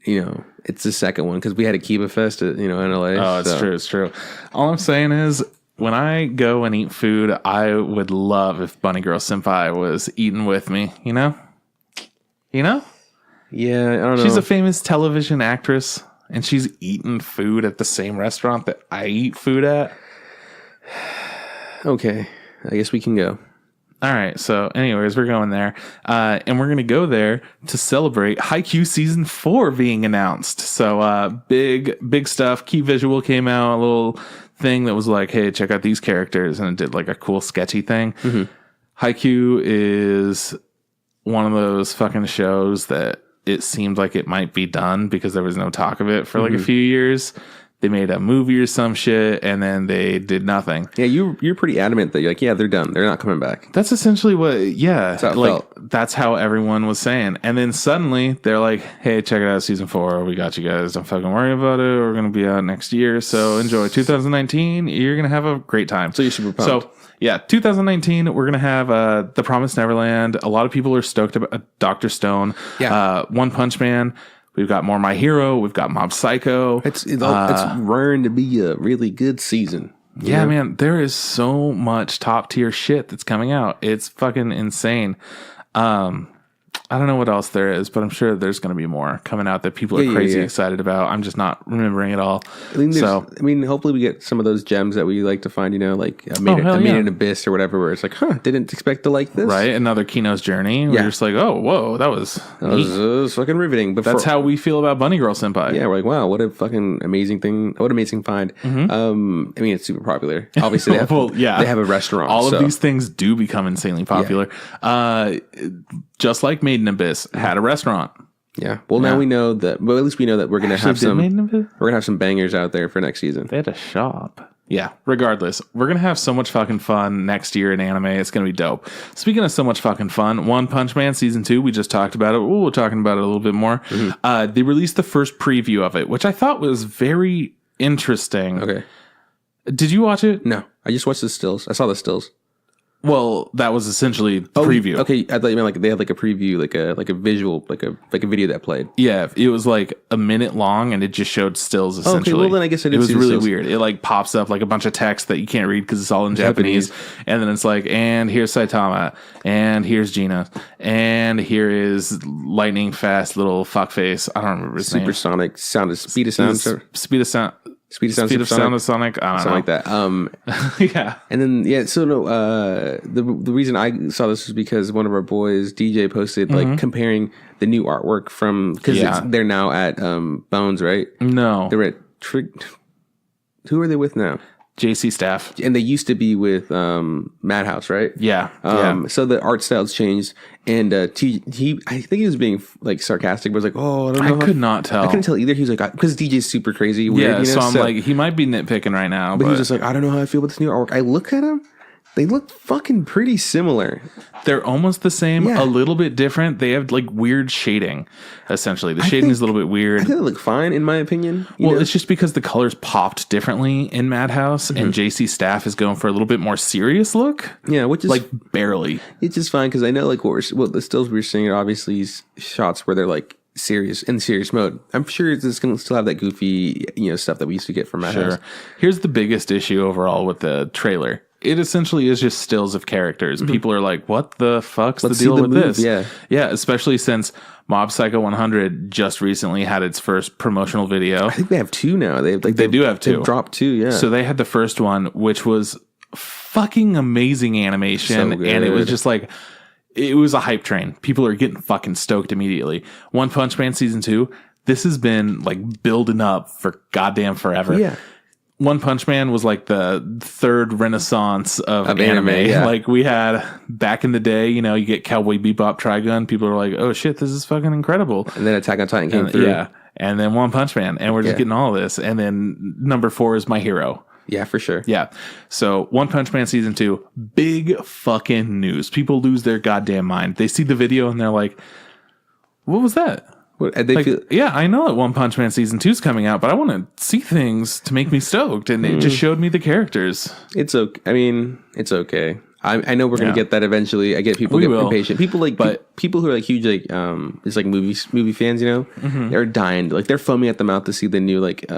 it's the second one, because we had Akiba Fest at, in LA. Oh, it's true. All I'm saying is, when I go and eat food, I would love if Bunny Girl Senpai was eating with me, you know? Yeah, I don't know. She's a famous television actress, and she's eating food at the same restaurant that I eat food at. Okay, I guess we can go. All right, so anyways, we're going there. And we're going to go there to celebrate Haikyu Season 4 being announced. So big stuff. Key Visual came out, a little thing that was like, hey, check out these characters. And it did like a cool sketchy thing. Haikyu is one of those fucking shows that it seemed like it might be done because there was no talk of it for like a few years. They made a movie or some shit, and then they did nothing. Yeah, you're pretty adamant that you're like, yeah, they're done. They're not coming back. That's essentially what, that's how it felt. That's how everyone was saying. And then suddenly they're like, hey, check it out, season 4. We got you guys. Don't fucking worry about it. We're going to be out next year. So enjoy 2019. You're going to have a great time. So you're super pumped. So yeah, 2019, we're going to have The Promised Neverland. A lot of people are stoked about Dr. Stone. Yeah. One Punch Man. We've got more My Hero. We've got Mob Psycho. It's raring to be a really good season. Yeah, man, there is so much top tier shit that's coming out. It's fucking insane. I don't know what else there is, but I'm sure there's going to be more coming out that people are crazy excited about. I'm just not remembering it all. I mean, hopefully we get some of those gems that we like to find, like made an abyss or whatever, where it's like, didn't expect to like this. Right. Another Kino's Journey. We're just like, oh, whoa, that was fucking riveting. But that's how we feel about Bunny Girl Senpai. Yeah. We're like, wow, what a fucking amazing thing. What an amazing find. I mean, it's super popular. Obviously, they have, they have a restaurant. All of these things do become insanely popular. Just like Made in Abyss had a restaurant. Yeah. Well, now we know that. Well, at least we know that we're gonna have some. We're gonna have some bangers out there for next season. They had a shop. Yeah. Regardless, we're gonna have so much fucking fun next year in anime. It's gonna be dope. Speaking of so much fucking fun, One Punch Man season 2. We just talked about it. We're talking about it a little bit more. They released the first preview of it, which I thought was very interesting. Okay. Did you watch it? No, I just watched the stills. I saw the stills. Well, that was essentially the preview. Okay, I thought you meant like they had like a preview, like a visual, like a video that played. Yeah, it was like a minute long, and it just showed stills. Essentially, okay. Well, then I guess it was really weird. It like pops up like a bunch of text that you can't read because it's all in Japanese, and then it's like, and here's Saitama, and here's Gina, and here is lightning fast little fuckface. I don't remember his name. Supersonic sound, speed of sound, speed of sound. Speed of sound of Sonic. I don't know. Something like that. Yeah. And then, so no, the reason I saw this was because one of our boys, DJ, posted like comparing the new artwork from, because they're now at Bones, right? No. They're at who are they with now? JC Staff. And they used to be with Madhouse, right? Yeah. So the art styles changed, and I think he was being like sarcastic, but was like, "Oh, I don't know." I could not tell. I couldn't tell either. He was like, because DJ's super crazy, weird. Yeah, so I'm like, he might be nitpicking right now, but he was just like, I don't know how I feel about this new artwork. I look at him. They look fucking pretty similar. They're almost the same, a little bit different. They have like weird shading, essentially. The shading is a little bit weird. I think they look fine, in my opinion. It's just because the colors popped differently in Madhouse, and JC Staff is going for a little bit more serious look. Yeah, which is like barely. It's just fine because I know like what the stills we're seeing are obviously shots where they're like serious mode. I'm sure it's going to still have that goofy stuff that we used to get from Madhouse. Sure. Here's the biggest issue overall with the trailer. It essentially is just stills of characters. People are like, what the fuck's the deal with this? Yeah, especially since Mob Psycho 100 just recently had its first promotional video. I think they have two now. They do have two. They've dropped two, yeah. So they had the first one, which was fucking amazing animation. So and it was just like, it was a hype train. People are getting fucking stoked immediately. One Punch Man Season 2, this has been like building up for goddamn forever. Yeah. One Punch Man was like the third renaissance of anime. Yeah. Like we had back in the day, you get Cowboy Bebop, Trigun. People are like, oh shit, this is fucking incredible. And then Attack on Titan came through. Yeah. And then One Punch Man. And we're just getting all of this. And then number 4 is My Hero. Yeah, for sure. Yeah. So One Punch Man Season 2, big fucking news. People lose their goddamn mind. They see the video and they're like, what was that? Yeah, I know that One Punch Man Season 2 is coming out, but I want to see things to make me stoked, and it just showed me the characters. It's okay. I mean, it's okay. I know we're gonna get that eventually. I get people get impatient. People people who are like huge just like movie fans, they're dying. Like they're foaming at the mouth to see the new like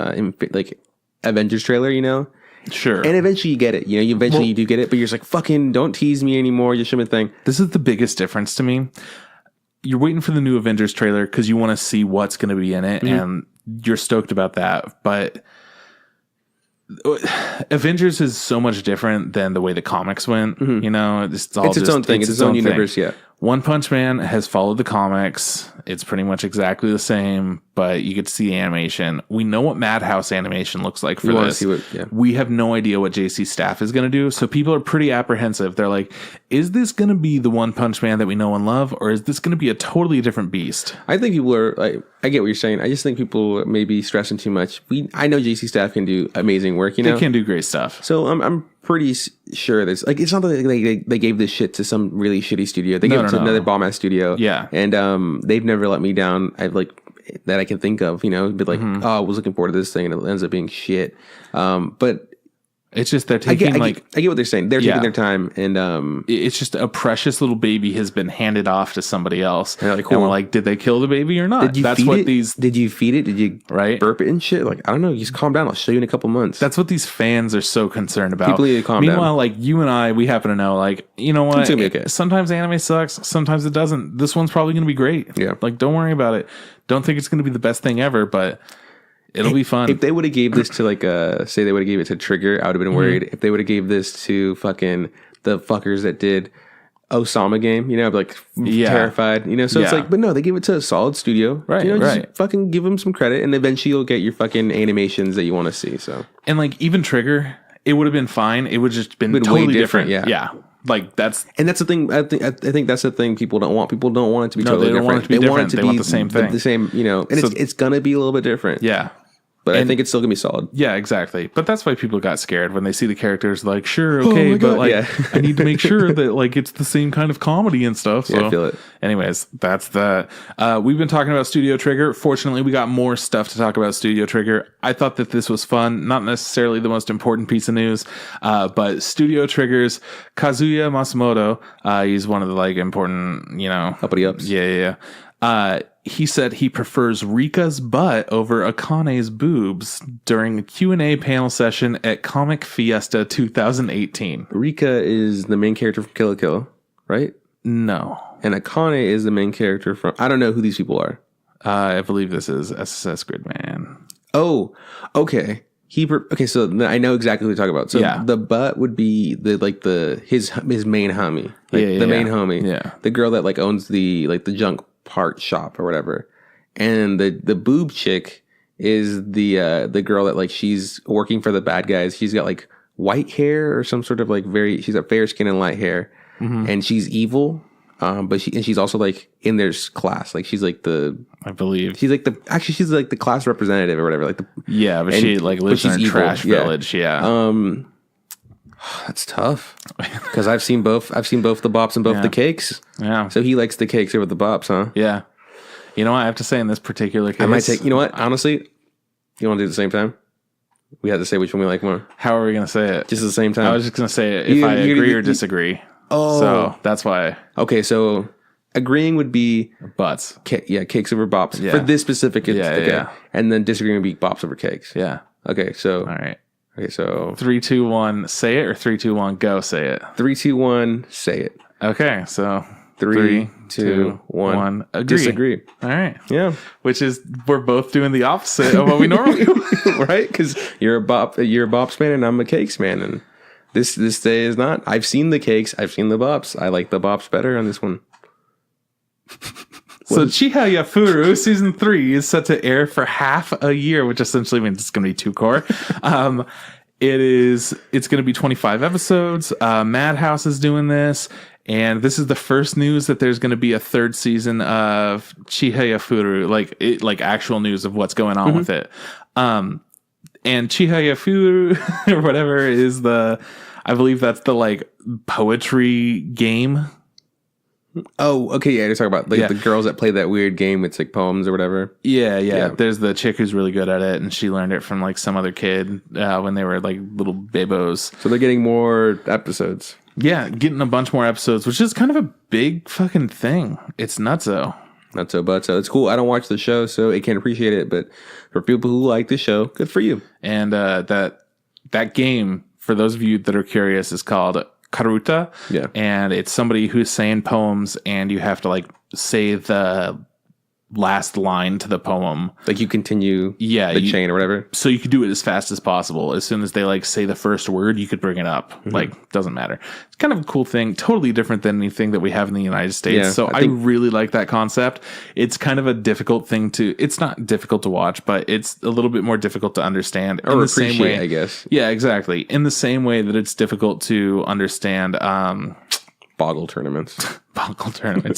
Avengers trailer, Sure. And eventually you get it. You do get it, but you're just like, fucking don't tease me anymore. You shouldn't thing. This is the biggest difference to me. You're waiting for the new Avengers trailer because you want to see what's going to be in it, and you're stoked about that. But Avengers is so much different than the way the comics went. It's its own thing. It's its own universe. Yeah. One Punch Man has followed the comics. It's pretty much exactly the same, but you get to see the animation. We know what Madhouse animation looks like for this. We have no idea what JC Staff is going to do, so people are pretty apprehensive. They're like, is this going to be the One Punch Man that we know and love, or is this going to be a totally different beast? I think people are like, I get what you're saying. I just think people may be stressing too much. I know JC Staff can do amazing work, They can do great stuff. So I'm pretty sure there's like, it's not that they gave this shit to some really shitty studio. They gave it to another bomb ass studio. Yeah. And they've never let me down. I've like that I can think of, but like, oh, I was looking forward to this thing and it ends up being shit. But It's just they're taking I get what they're saying. They're taking their time, and it's just a precious little baby has been handed off to somebody else. And, like, cool. And we're like, did they kill the baby or not? Did you feed it? Did you feed it? Did you burp it and shit? Like, I don't know. Just calm down. I'll show you in a couple months. That's what these fans are so concerned about. People need to calm down. Meanwhile, like you and I, we happen to know, like, you know what? It's gonna be okay. Sometimes anime sucks. Sometimes it doesn't. This one's probably going to be great. Yeah. Like, don't worry about it. Don't think it's going to be the best thing ever, but it'll be fun. If they would have gave this to like say they would have gave it to Trigger, I would have been worried. If they would have gave this to fucking the fuckers that did Osama game, you know, I'd be like terrified, you know. So it's like, but no, they gave it to a solid studio, right? You know, right. Just fucking give them some credit, and eventually you'll get your fucking animations that you want to see. So and like even Trigger, it would have been fine. It would just been totally way different. Yeah. Like that's the thing. I think that's the thing people don't want. People don't want it to be totally different. Want it to be different. They want the same thing. The same, you know, and it's gonna be a little bit different. Yeah. But I think it's still gonna be solid. Yeah, exactly. But that's why people got scared when they see the characters. Like, sure, okay, but like, I need to make sure that like it's the same kind of comedy and stuff. So, I feel it. Anyways, that's that. We've been talking about Studio Trigger. Fortunately, we got more stuff to talk about Studio Trigger. I thought that this was fun. Not necessarily the most important piece of news, but Studio Trigger's Kazuya Matsumoto. He's one of the like important, you know, uppity ups. Yeah. He said he prefers Rika's butt over Akane's boobs during a Q&A panel session at Comic Fiesta 2018. Rika is the main character from Kill la Kill, right? No. And Akane is the main character from... I don't know who these people are. I believe this is SSS Gridman. Oh, okay. Okay, so I know exactly what you're talking about. So the butt would be his main homie. Like the main homie. Yeah. The girl that like owns the junk part shop or whatever. And the boob chick is the girl that like she's working for the bad guys. She's got like white hair or some sort of like she's got fair skin and light hair. Mm-hmm. And she's evil. But she's also like in their class. Like she's like I believe she's like she's like the class representative or whatever. Like but she like lives in a trash village. Yeah. That's tough because I've seen both the bops and both the cakes. Yeah. So he likes the cakes over the bops, huh? Yeah. You know what I have to say in this particular case? I might take. You know what? Honestly, you want to do it at the same time? We have to say which one we like more. How are we going to say it? Just at the same time. I was just going to say it if I agree or disagree. Oh, so that's why. Okay, so agreeing would be butts. Cakes over bops for this specific. And then disagreeing would be bops over cakes. Yeah. Okay, so all right. Okay, so 3, 2, 1, say it, or 3, 2, 1, go, say it. 3, 2, 1, say it. Okay, so 3, 2, 1, agree. Disagree. All right. Yeah. Which is we're both doing the opposite of what we normally do, right? Because you're a bops man and I'm a cakes man, and this day is not. I've seen the cakes, I've seen the bops. I like the bops better on this one. So Chihayafuru season 3 is set to air for half a year, which essentially means it's going to be 2 core. It's going to be 25 episodes. Madhouse is doing this, and this is the first news that there's going to be a 3rd season of Chihayafuru, like actual news of what's going on with it. And Chihayafuru or whatever is I believe that's the like poetry game. Oh, okay, yeah. You're talking about the girls that play that weird game. It's like poems or whatever. Yeah. There's the chick who's really good at it, and she learned it from like some other kid when they were like little babos. So they're getting more episodes. Yeah, getting a bunch more episodes, which is kind of a big fucking thing. It's nutso. But it's cool. I don't watch the show, so I can't appreciate it. But for people who like the show, good for you. And that game, for those of you that are curious, is called Karuta. Yeah. And it's somebody who's saying poems, and you have to like say the last line to the poem. Like you continue the chain or whatever. So you could do it as fast as possible. As soon as they like say the first word, you could bring it up. Mm-hmm. Like, doesn't matter. It's kind of a cool thing. Totally different than anything that we have in the United States. Yeah, so I really like that concept. It's kind of a difficult thing it's not difficult to watch, but it's a little bit more difficult to understand. Or in the same way, I guess. Yeah, exactly. In the same way that it's difficult to understand, Boggle tournaments.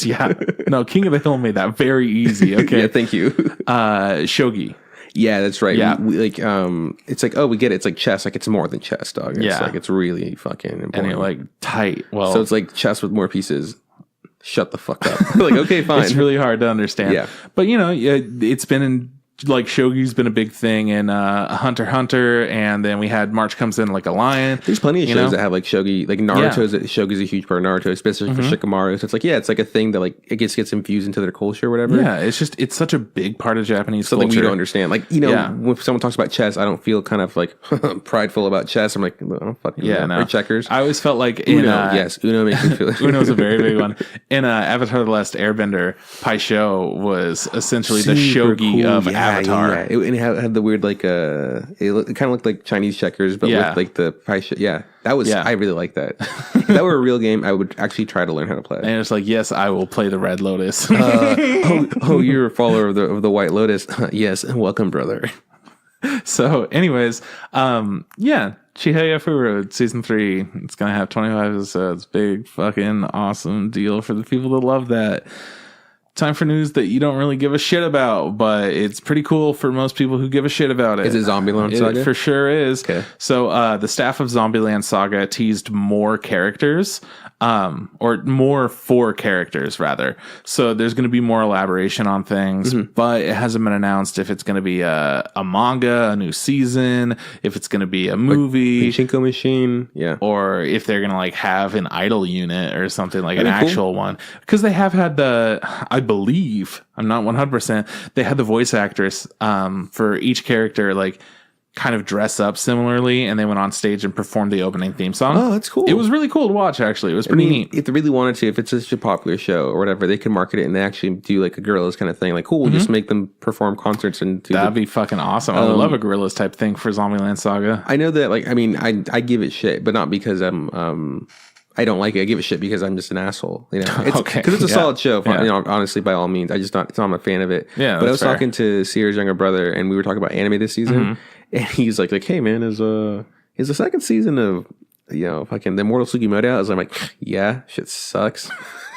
Yeah. No, King of the Hill made that very easy. Okay. Yeah, thank you. Shogi. Yeah, that's right. Yeah. We it's like, oh, we get it. It's like chess. Like it's more than chess, dog. It's like it's really fucking important. And you're like tight. Well, so it's like chess with more pieces. Shut the fuck up. Like, okay, fine. It's really hard to understand. Yeah. But it's been in like shogi's been a big thing in Hunter x Hunter, and then we had March Comes In Like a Lion. There's plenty of shows that have like shogi, like Naruto's. Shogi's a huge part of Naruto, especially for Shikamaru. So it's like, it's like a thing that like it gets infused into their culture or whatever. Yeah, it's such a big part of Japanese something culture. we don't understand. Like, when someone talks about chess, I don't feel kind of like prideful about chess. I'm like, I don't fucking know. No. Or checkers. I always felt like Uno, Uno makes me feel Uno's a very big one. In Avatar: The Last Airbender, Paisho was essentially the shogi of Avatar. Yeah. And it had the weird like it kind of looked like Chinese checkers, but with like the pie shit. Yeah, that was I really like that. If that were a real game, I would actually try to learn how to play. And it's like, yes, I will play the Red Lotus. You're a follower of the White Lotus. Yes, welcome, brother. So, anyways, Chihayafuru season 3. It's gonna have 25 episodes. Big fucking awesome deal for the people that love that. Time for news that you don't really give a shit about, but it's pretty cool for most people who give a shit about it. Is it Zombieland Saga? It for sure is. Okay. So the staff of Zombieland Saga teased more characters, or more 4 characters, rather. So there's going to be more elaboration on things, but it hasn't been announced if it's going to be a manga, a new season, if it's going to be a movie. Like Pachinko machine, or if they're going to like have an idol unit or something, like an actual one. Because they have had I believe, I'm not 100%, they had the voice actress for each character like kind of dress up similarly, and they went on stage and performed the opening theme song. Oh, that's cool. It was really cool to watch, actually. It was pretty neat. If they really wanted to, if it's such a popular show or whatever, they could market it and they actually do like a Gorillaz kind of thing. Like, cool, we'll just make them perform concerts and do That'd be fucking awesome. I would love a Gorillaz type thing for Zombieland Saga. I know that, like, I mean, I give it shit, but not because I don't like it. I give a shit because I'm just an asshole. It's because it's a solid show. Honestly, by all means, I'm not a fan of it. Yeah, but I was talking to Sierra's younger brother, and we were talking about anime this season, and he's like, hey man, is the second season of fucking the Immortal Sugimoto out? I was like, yeah, shit sucks.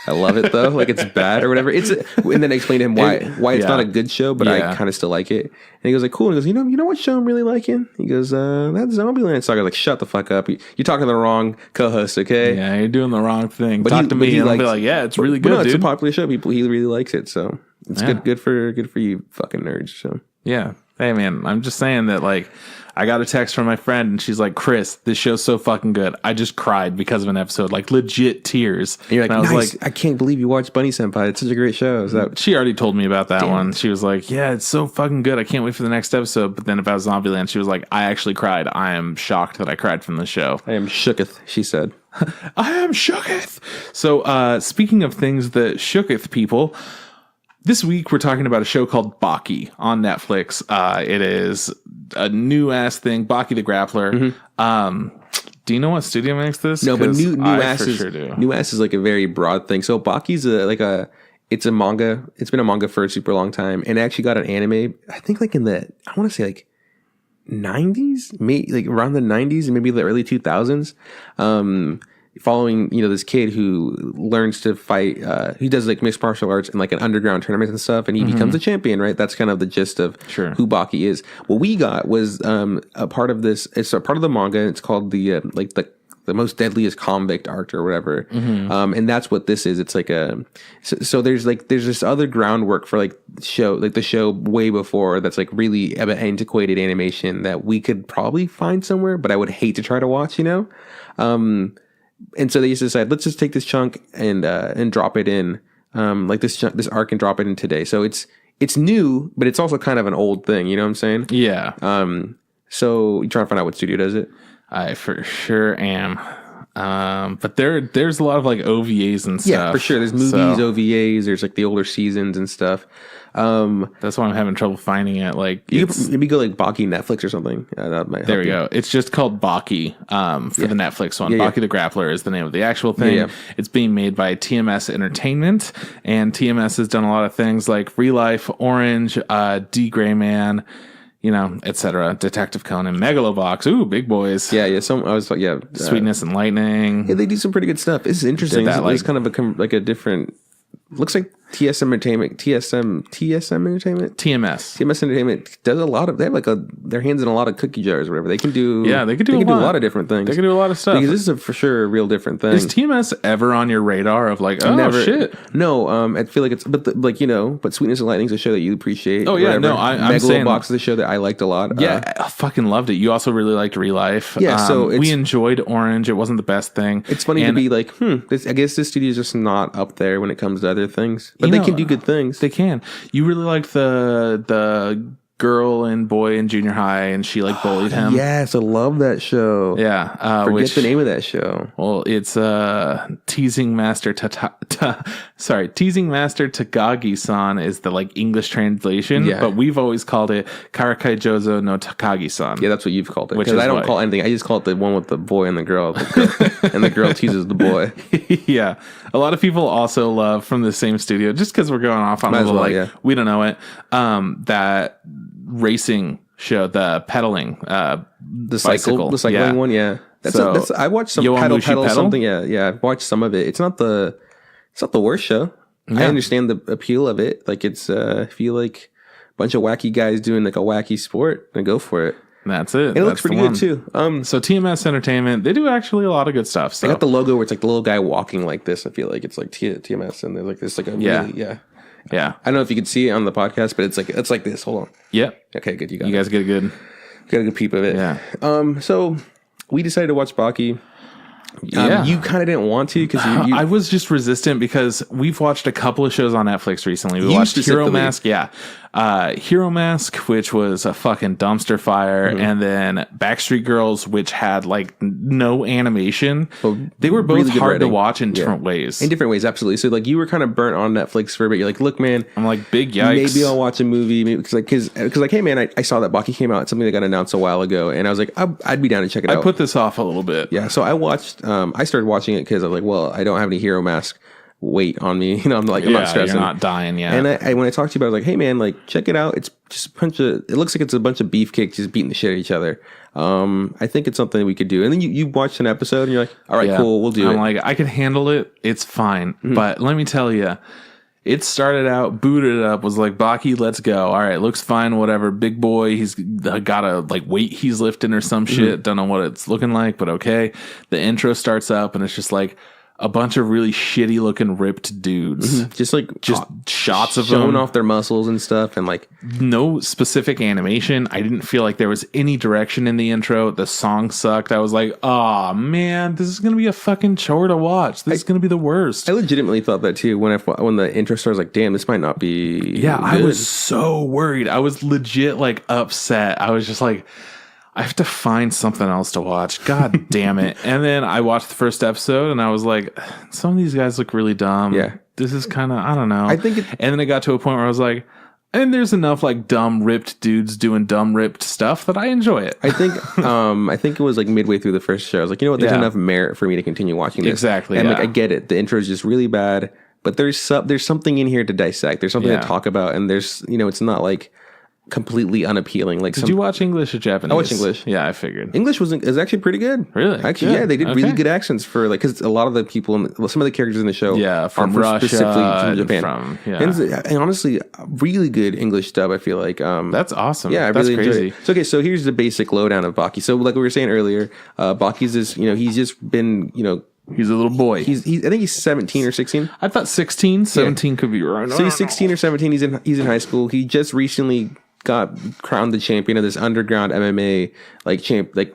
I love it though, like it's bad or whatever. And then I explained to him why it's not a good show, but I kind of still like it. And he goes like, cool. And he goes, you know what show I'm really liking? He goes, that Zombieland Saga. I was like, shut the fuck up. You're talking to the wrong co-host, okay? Yeah, you're doing the wrong thing. But talk to me, and I'll be like, yeah, it's really good, dude. It's a popular show. He really likes it, so it's good for you fucking nerds. So yeah. Hey man, I'm just saying that like I got a text from my friend and she's like, Chris, this show's so fucking good. I just cried because of an episode, like legit tears. And you're like, and I was nice. like, I can't believe you watched Bunny Senpai. It's such a great show. Is that she already told me about that one. She was like, yeah, it's so fucking good. I can't wait for the next episode. But then about Zombieland, she was like, I actually cried. I am shocked that I cried from the show. I am shooketh, she said. I am shooketh. So speaking of things that shooketh people, this week, we're talking about a show called Baki on Netflix. It is a new ass thing, Baki the Grappler. Do you know what studio makes this? No, but new ass is like a very broad thing. So Baki's it's a manga. It's been a manga for a super long time, and it actually got an anime. I think like in I want to say like 90s, maybe like around the 90s and maybe the early 2000s. Following this kid who learns to fight, he does like mixed martial arts and like an underground tournament and stuff, and he becomes a champion, right? That's kind of the gist of who Baki is. What we got was a part of this. It's a part of the manga. It's called the most deadliest convict arc or whatever, and that's what this is. It's like so there's this other groundwork for like the show way before that's like really antiquated animation that we could probably find somewhere, but I would hate to try to watch, And so they just decided, let's just take this chunk and drop it in, like this arc and drop it in today. So it's new, but it's also kind of an old thing. You know what I'm saying? Yeah. So you trying to find out what studio does it? I for sure am. But there's a lot of like OVAs and stuff. Yeah, for sure. There's movies, OVAs. There's like the older seasons and stuff. That's why I'm having trouble finding it. Like you could maybe go like Baki Netflix or something. That might help. There we go. It's just called Baki for the Netflix one. Baki the Grappler is the name of the actual thing. It's being made by TMS Entertainment, and TMS has done a lot of things like ReLIFE, Orange, D Gray Man, etc. Detective Conan, Megalobox. Ooh, big boys. Yeah. Sweetness and Lightning. Yeah, they do some pretty good stuff. This is interesting. It's kind of a different. Looks like TSM Entertainment, TMS Entertainment does a lot of. They have like their hands in a lot of cookie jars or whatever. They can do. Yeah, they can do a lot of different things. They can do a lot of stuff. Because this is for sure a real different thing. Is TMS ever on your radar of like, oh Never, shit? No, I feel like it's but Sweetness and Lightning is a show that you appreciate. Oh yeah, whatever. no, I'm saying Megalobox is a show that I liked a lot. Yeah, I fucking loved it. You also really liked ReLIFE. Yeah, so we enjoyed Orange. It wasn't the best thing. It's funny to be like, I guess this studio is just not up there when it comes to other things, but they can do good things. They can. You really liked the girl and boy in junior high, and she like bullied him. Yes, I love that show. Yeah, forget the name of that show. Well, it's Teasing Master Takagi-san is the like English translation. Yeah. But we've always called it Karakai Jozo no Takagi-san. Yeah, that's what you've called it. Because I don't call anything. I just call it the one with the boy and the girl, and the girl teases the boy. Yeah, a lot of people also love from the same studio, just because we're going off on a little we don't know it. That racing show, the pedaling, the cycling one. Yeah, that's I watched some pedal something. Yeah, I've watched some of it. It's not the worst show. Yeah. I understand the appeal of it. Like it's if you like a bunch of wacky guys doing like a wacky sport, then go for it. That's it. And it looks pretty good too. So TMS Entertainment, they do actually a lot of good stuff. So I got the logo where it's like the little guy walking like this. I feel like it's like TMS, and they're like this like a yeah. I don't know if you can see it on the podcast, but it's like this. Hold on. Yep. Okay, good. You guys get a good peep of it. Yeah. So we decided to watch Baki. You kind of didn't want to because I was just resistant because we've watched a couple of shows on Netflix recently. We watched Hero Mask, Hero Mask, which was a fucking dumpster fire, and then Backstreet Girls, which had like no animation. Well, they were both really hard to watch in different ways. In different ways, absolutely. So like you were kind of burnt on Netflix for a bit. You're like, look, man, I'm like, big yikes. Maybe I'll watch a movie because hey, man, I saw that Baki came out. It's something that got announced a while ago, and I was like, I'd be down to check it out. I put this off a little bit. Yeah, so I watched. I started watching it because I was like, well, I don't have any Hero Mask weight on me. I'm not stressing. You're not dying yet. And I when I talked to you about it, I was like, hey man, like check it out. It's just it looks like it's a bunch of beefcakes just beating the shit out of each other. I think it's something we could do. And then you watched an episode and you're like, all right, cool, we'll do it. I'm like, I can handle it. It's fine. Mm-hmm. But let me tell you, it started out, booted it up, was like, Baki, let's go. All right, looks fine, whatever. Big boy, he's got a like weight he's lifting or some shit. Don't know what it's looking like, but okay. The intro starts up and it's just like a bunch of really shitty looking ripped dudes. Just shots of showing them off their muscles and stuff, and like no specific animation. I didn't feel like there was any direction in the intro. The song sucked. I was like, oh man, this is gonna be a fucking chore to watch. This is gonna be the worst. I legitimately thought that too when the intro started. I was like, damn, this might not be good. I was so worried. I was legit like upset. I was just like, I have to find something else to watch. God damn it. And then I watched the first episode and I was like, some of these guys look really dumb. Yeah. This is kind of, I don't know. I think and then it got to a point where I was like, and there's enough like dumb ripped dudes doing dumb ripped stuff that I enjoy it. I think it was like midway through the first show. I was like, you know what? There's enough merit for me to continue watching this. Exactly. And like, I get it. The intro is just really bad, but there's something in here to dissect. There's something to talk about. And there's, it's not like completely unappealing. Like, did you watch English or Japanese? I watched English. Yeah, I figured English is actually pretty good. Really? Actually, yeah, they did really good accents for like because a lot of the people, some of the characters in the show, from Russia, specifically from Japan, and honestly, really good English dub. I feel like that's awesome. Yeah, I really enjoyed it. So, okay, so here's the basic lowdown of Baki. So, like we were saying earlier, Baki's this. He's just been He's a little boy. I think he's 17 or 16. I thought 16. 17 could be right. So he's 16 or 17. He's in high school. He just recently got crowned the champion of this underground MMA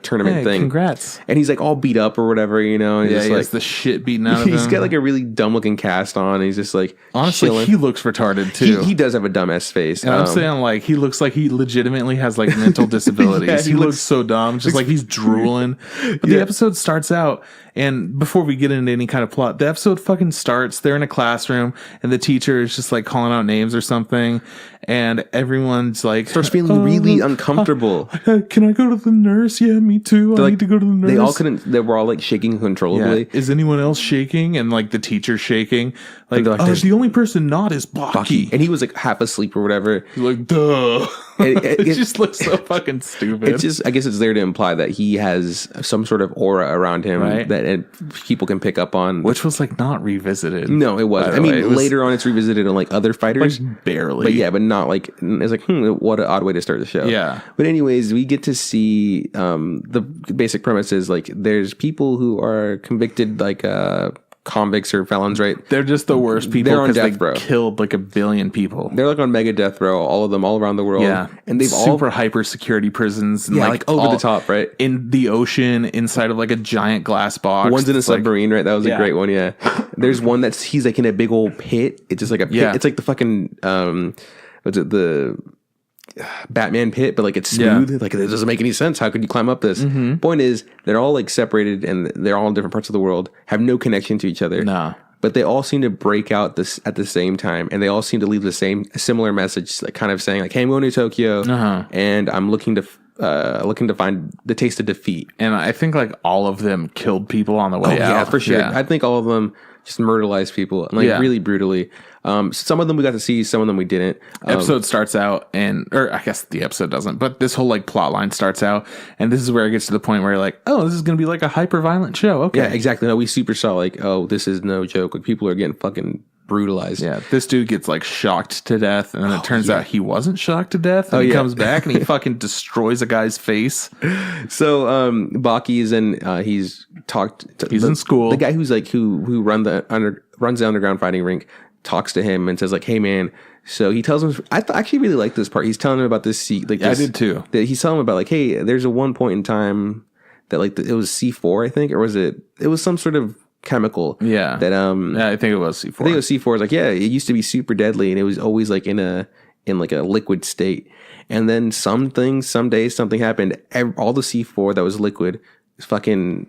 tournament thing. Congrats! And he's like all beat up or whatever, and he has the shit beaten out of him. He's got like a really dumb looking cast on. And he's just like honestly, chilling. He looks retarded too. He does have a dumbass face. And I'm saying like he looks like he legitimately has like mental disabilities. He looks so dumb, just like he's drooling. But the episode starts out. And before we get into any kind of plot, the episode fucking starts. They're in a classroom, and the teacher is just like calling out names or something, and everyone's like starts feeling really uncomfortable. Can I go to the nurse? Yeah, me too. I need to go to the nurse. They all couldn't. They were all like shaking uncontrollably. Yeah. Is anyone else shaking? And like the teacher's shaking. Like, the only person not is Baki. And he was like half asleep or whatever. He's like, duh. It just looks so fucking stupid. It's just, I guess it's there to imply that he has some sort of aura around him that people can pick up on. Which was like not revisited. No, it wasn't. I mean, later on it's revisited on like other fighters. Like barely. But yeah, but not like, it's like, what an odd way to start the show. Yeah. But anyways, we get to see the basic premise is like there's people who are convicted like convicts or felons, right? They're just the worst people because they killed like 1 billion people. They're like on mega death row, all of them, all around the world. Yeah, and they've super hyper security prisons. And like over the top, right? In the ocean, inside of like a giant glass box. One's in a submarine, right? That was a great one. Yeah, there's one he's like in a big old pit. It's just like a pit. Yeah. It's like the fucking what's it, the Batman pit, but like it's smooth. Like it doesn't make any sense. How could you climb up this? Point is, they're all like separated and they're all in different parts of the world, have no connection to each other. Nah. But they all seem to break out this at the same time, and they all seem to leave the similar message, like kind of saying like, "Hey, I'm going to Tokyo, and I'm looking to find the taste of defeat." And I think like all of them killed people on the way out. Yeah, for sure. Yeah. I think all of them just murderized people, like really brutally. Some of them we got to see, some of them we didn't. Episode starts out or I guess the episode doesn't, but this whole like plot line starts out, and this is where it gets to the point where you're like, oh, this is going to be like a hyper violent show. Okay. Yeah, exactly. No, we super saw like, oh, this is no joke. Like people are getting fucking brutalized. Yeah, this dude gets like shocked to death, and then it turns out he wasn't shocked to death, and he comes back and he fucking destroys a guy's face. So Baki's in he's in school. The guy who's like who runs the underground fighting rink talks to him and says like, hey man, so he tells him, I actually really like this part. He's telling him about this I did too. That he's telling him about like, hey, there's a one point in time that like it was C4, I think, or was it was some sort of chemical. Yeah. That I think it was C4. I think it was C4. It's like, yeah, it used to be super deadly and it was always like in like a liquid state. And then some days something happened. All the C4 that was liquid is fucking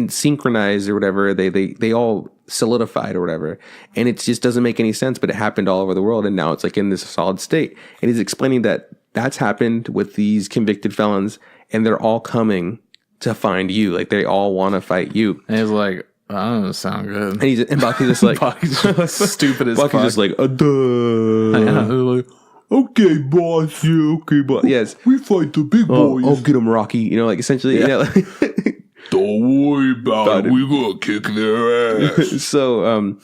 synchronized or whatever. They all solidified or whatever. And it just doesn't make any sense, but it happened all over the world. And now it's like in this solid state. And he's explaining that that's happened with these convicted felons and they're all coming to find you. Like they all want to fight you. And he's like, that doesn't sound good. And Baki's just like, Baki's just stupid as fuck. Baki's just like, duh. Yeah, they're like, okay, boss. Yeah, okay, boss. Yes. We fight the big boys. Oh, get them, Rocky. You know, like essentially, you know, don't worry about it. We're going to kick their ass. So,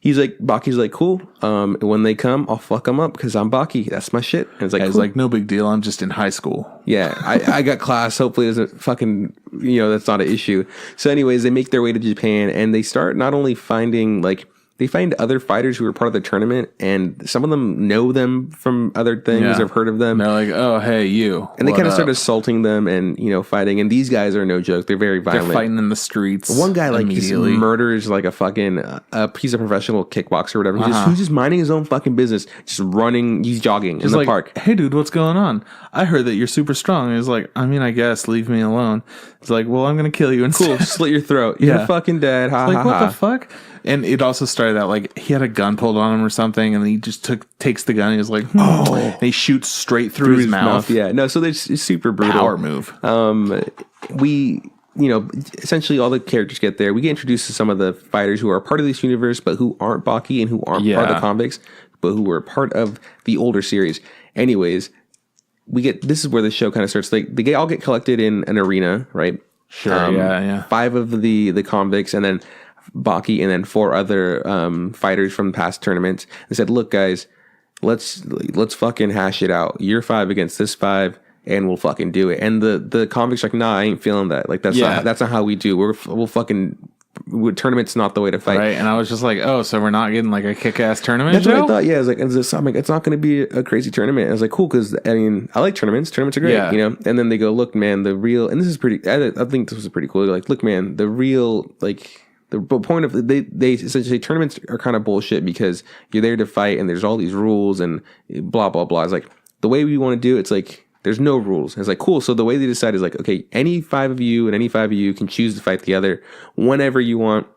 Baki's like, cool. When they come, I'll fuck them up because I'm Baki. That's my shit. And it's like, cool. It's like, no big deal. I'm just in high school. Yeah. I got class. Hopefully it doesn't fucking, that's not an issue. So anyways, they make their way to Japan and they start not only finding like, they find other fighters who are part of the tournament, and some of them know them from other things. I've heard of them. And they're like, "Oh, hey, you!" And they kind of start assaulting them, and fighting. And these guys are no joke; they're very violent. They're fighting in the streets. One guy like just murders like a fucking piece of professional kickboxer or whatever. Who's just minding his own fucking business, just running. He's jogging in the park. Hey, dude, what's going on? I heard that you're super strong. And he's like, I mean, I guess leave me alone. It's like, well, I'm gonna kill you. Cool, slit your throat. You're fucking dead. Ha, like, what the fuck? And it also started out like he had a gun pulled on him or something, and he just takes the gun. And he's like, and he shoots straight through his mouth. Yeah, no, so it's super brutal. Power move. Essentially all the characters get there. We get introduced to some of the fighters who are part of this universe, but who aren't Baki and who aren't part of the convicts, but who were part of the older series. Anyways, this is where the show kind of starts. Like they all get collected in an arena, right? Sure. Yeah. 5 of the convicts, and then Baki, and then 4 other fighters from past tournaments. They said, look guys, let's fucking hash it out. You're 5 against this 5 and we'll fucking do it. And the convicts are like, nah, I ain't feeling that. Like that's not how we do. We'll fucking tournament's not the way to fight. Right. And I was just like, oh, so we're not getting like a kick-ass tournament. That's what I thought. Yeah, I was like, it's not going to be a crazy tournament. I was like, cool, because I mean, I like tournaments. Tournaments are great, And then they go, look, man, the real, and this is pretty. I think this was pretty cool. They're like, look, man, the real like. The point of they essentially tournaments are kind of bullshit because you're there to fight and there's all these rules and blah blah blah. It's like the way we want to do it's like there's no rules. And it's like cool. So the way they decide is like, okay, any 5 of you and any 5 of you can choose to fight the other whenever you want,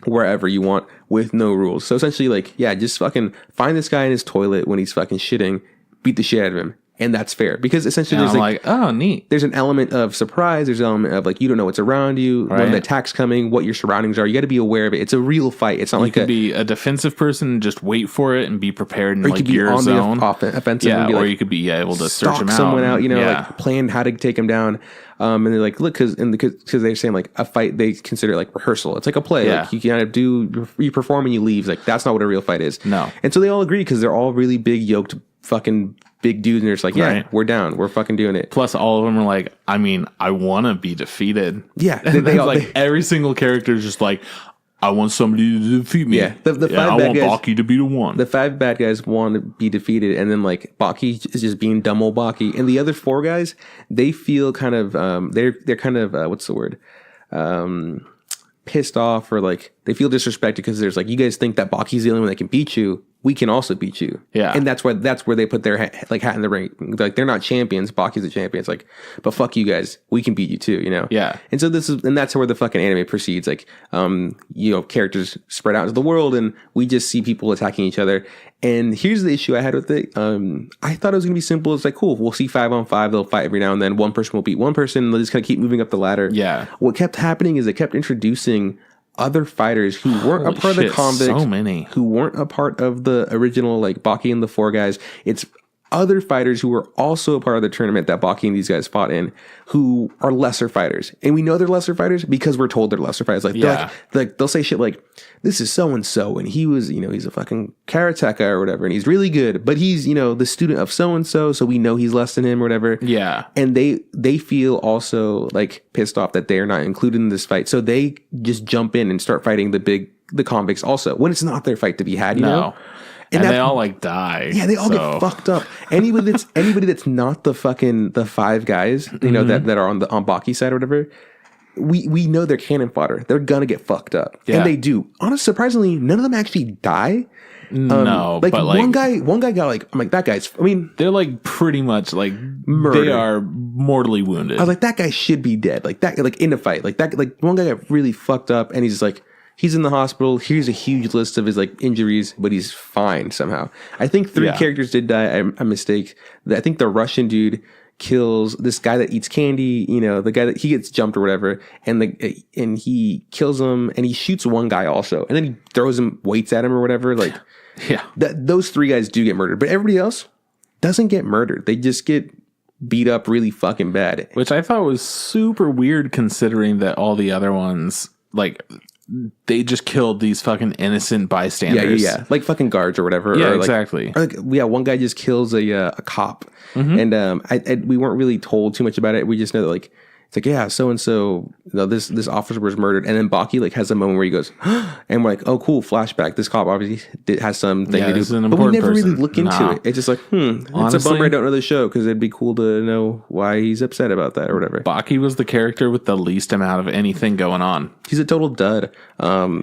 wherever you want, with no rules. So essentially, like, yeah, just fucking find this guy in his toilet when he's fucking shitting, beat the shit out of him. and that's fair because essentially And there's I'm like, oh, neat. there's an element of surprise. There's an element of like you don't know what's around you, when the attack's coming, what your surroundings are. You got to be aware of it. It's a real fight. It's not like you could be a defensive person, just wait for it and be prepared in like your on zone. The offensive, and be or like, you could be able to search them out, someone out. You know, like plan how to take them down. And they're like, look, because they're saying like a fight they consider like rehearsal. It's like a play. Like you kind of you perform and you leave. Like that's not what a real fight is. No. And so they all agree because they're all really big, yoked, fucking big dudes, and they're just like, yeah, we're down. We're fucking doing it. Plus, all of them are like, I mean, I want to be defeated. Yeah, they all, like every single character is just like, I want somebody to defeat me. Yeah, I want Baki to be the one. The 5 bad guys want to be defeated, and then like Baki is just being dumb old Baki, and the other 4 guys, they feel kind of they're kind of what's the word, pissed off, or like they feel disrespected because there's like, you guys think that Baki's the only one that can beat you. We can also beat you. Yeah. And that's where they put their hat in the ring. Like, they're not champions. Baki's the champion. It's like, but fuck you guys. We can beat you too, you know? Yeah. And so that's where the fucking anime proceeds. Like, characters spread out into the world, and we just see people attacking each other. And here's the issue I had with it. I thought it was going to be simple. It's like, cool, we'll see 5-on-5. They'll fight every now and then. One person will beat one person. They'll just kind of keep moving up the ladder. Yeah. What kept happening is they kept introducing other fighters who weren't a part of the convict, so many who weren't a part of the original, like Baki and the 4 guys. It's other fighters who were also a part of the tournament that Baki and these guys fought in, who are lesser fighters. And we know they're lesser fighters because we're told they're lesser fighters. Like, they'll say shit like, this is so-and-so, and he was, he's a fucking karateka or whatever, and he's really good, but he's, the student of so-and-so, so we know he's less than him or whatever. Yeah. And they feel also like pissed off that they're not included in this fight. So they just jump in and start fighting the convicts also, when it's not their fight to be had, you know? And they all like die. Yeah, they all get fucked up. Anybody that's not the 5 guys, that are on Baki's side or whatever, we know they're cannon fodder. They're gonna get fucked up, and they do. Honestly, surprisingly, none of them actually die. No, like but one guy got like, I'm like, that guy's. I mean, they're like pretty much like murdered. They are mortally wounded. I was like, that guy should be dead. Like that, like in a fight, like that, like one guy got really fucked up, and he's just like, he's in the hospital. Here's a huge list of his like injuries, but he's fine somehow. I think 3 characters did die. I mistake. I think the Russian dude kills this guy that eats candy. The guy that he gets jumped or whatever, and he kills him, and he shoots one guy also, and then he throws him weights at him or whatever. Like, those 3 guys do get murdered, but everybody else doesn't get murdered. They just get beat up really fucking bad, which I thought was super weird considering that all the other ones like, they just killed these fucking innocent bystanders. Yeah. Like fucking guards or whatever. Yeah, or exactly. One guy just kills a cop. Mm-hmm. And we weren't really told too much about it. We just know that, like, it's like, yeah, so-and-so, this officer was murdered. And then Baki, like, has a moment where he goes, and we're like, oh, cool, flashback. This cop obviously has something to do. But we never really look into it. It's just like, honestly, it's a bummer I don't know the show, because it'd be cool to know why he's upset about that or whatever. Baki was the character with the least amount of anything going on. He's a total dud.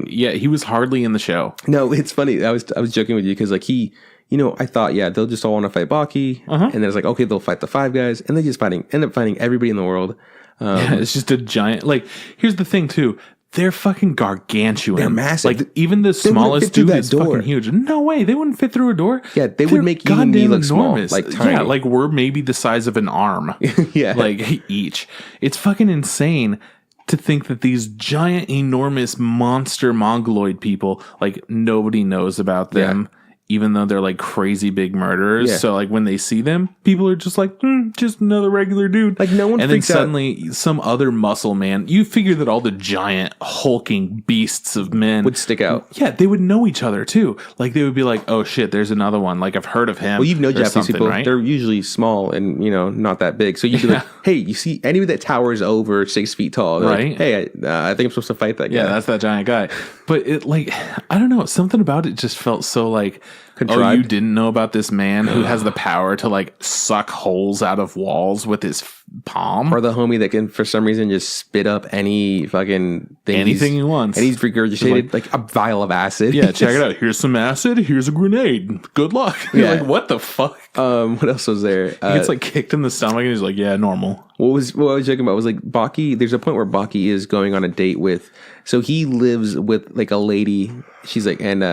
He was hardly in the show. No, it's funny. I was joking with you, because, like, I thought, they'll just all want to fight Baki. And then it's like, okay, they'll fight the 5 guys. And they just end up fighting everybody in the world. It's just a giant, like, here's the thing too, they're fucking gargantuan. They're massive. Like, even the smallest dude is fucking huge. No way, they wouldn't fit through a door. Yeah, they would make you and me look enormous. Small, like tiny. Yeah, like we're maybe the size of an arm. Yeah, like each. It's fucking insane to think that these giant, enormous monster mongoloid people, like, nobody knows about them. Yeah. Even though they're like crazy big murderers. Yeah. So like when they see them, people are just like, just another regular dude. Like no one and freaks then suddenly some other muscle man, you figure that all the giant hulking beasts of men would stick out. Yeah, they would know each other too. Like they would be like, oh shit, there's another one. Like I've heard of him. Well, Japanese people, right? They're usually small and, not that big. So you'd be like, hey, you see anybody that towers over 6 feet tall. Right. Like, hey, I think I'm supposed to fight that guy. Yeah, that's that giant guy. But it like, I don't know, something about it just felt so like, contrived. Oh, you didn't know about this man who has the power to like suck holes out of walls with his palm? Or the homie that can, for some reason, just spit up any fucking thing. Anything he wants. And he's regurgitated like a vial of acid. Yeah, check it out. Here's some acid. Here's a grenade. Good luck. Yeah. Like, what the fuck? What else was there? He gets like kicked in the stomach and he's like, yeah, normal. What I was joking about was like Baki, there's a point where Baki is going on a date with, so he lives with like a lady. She's like, and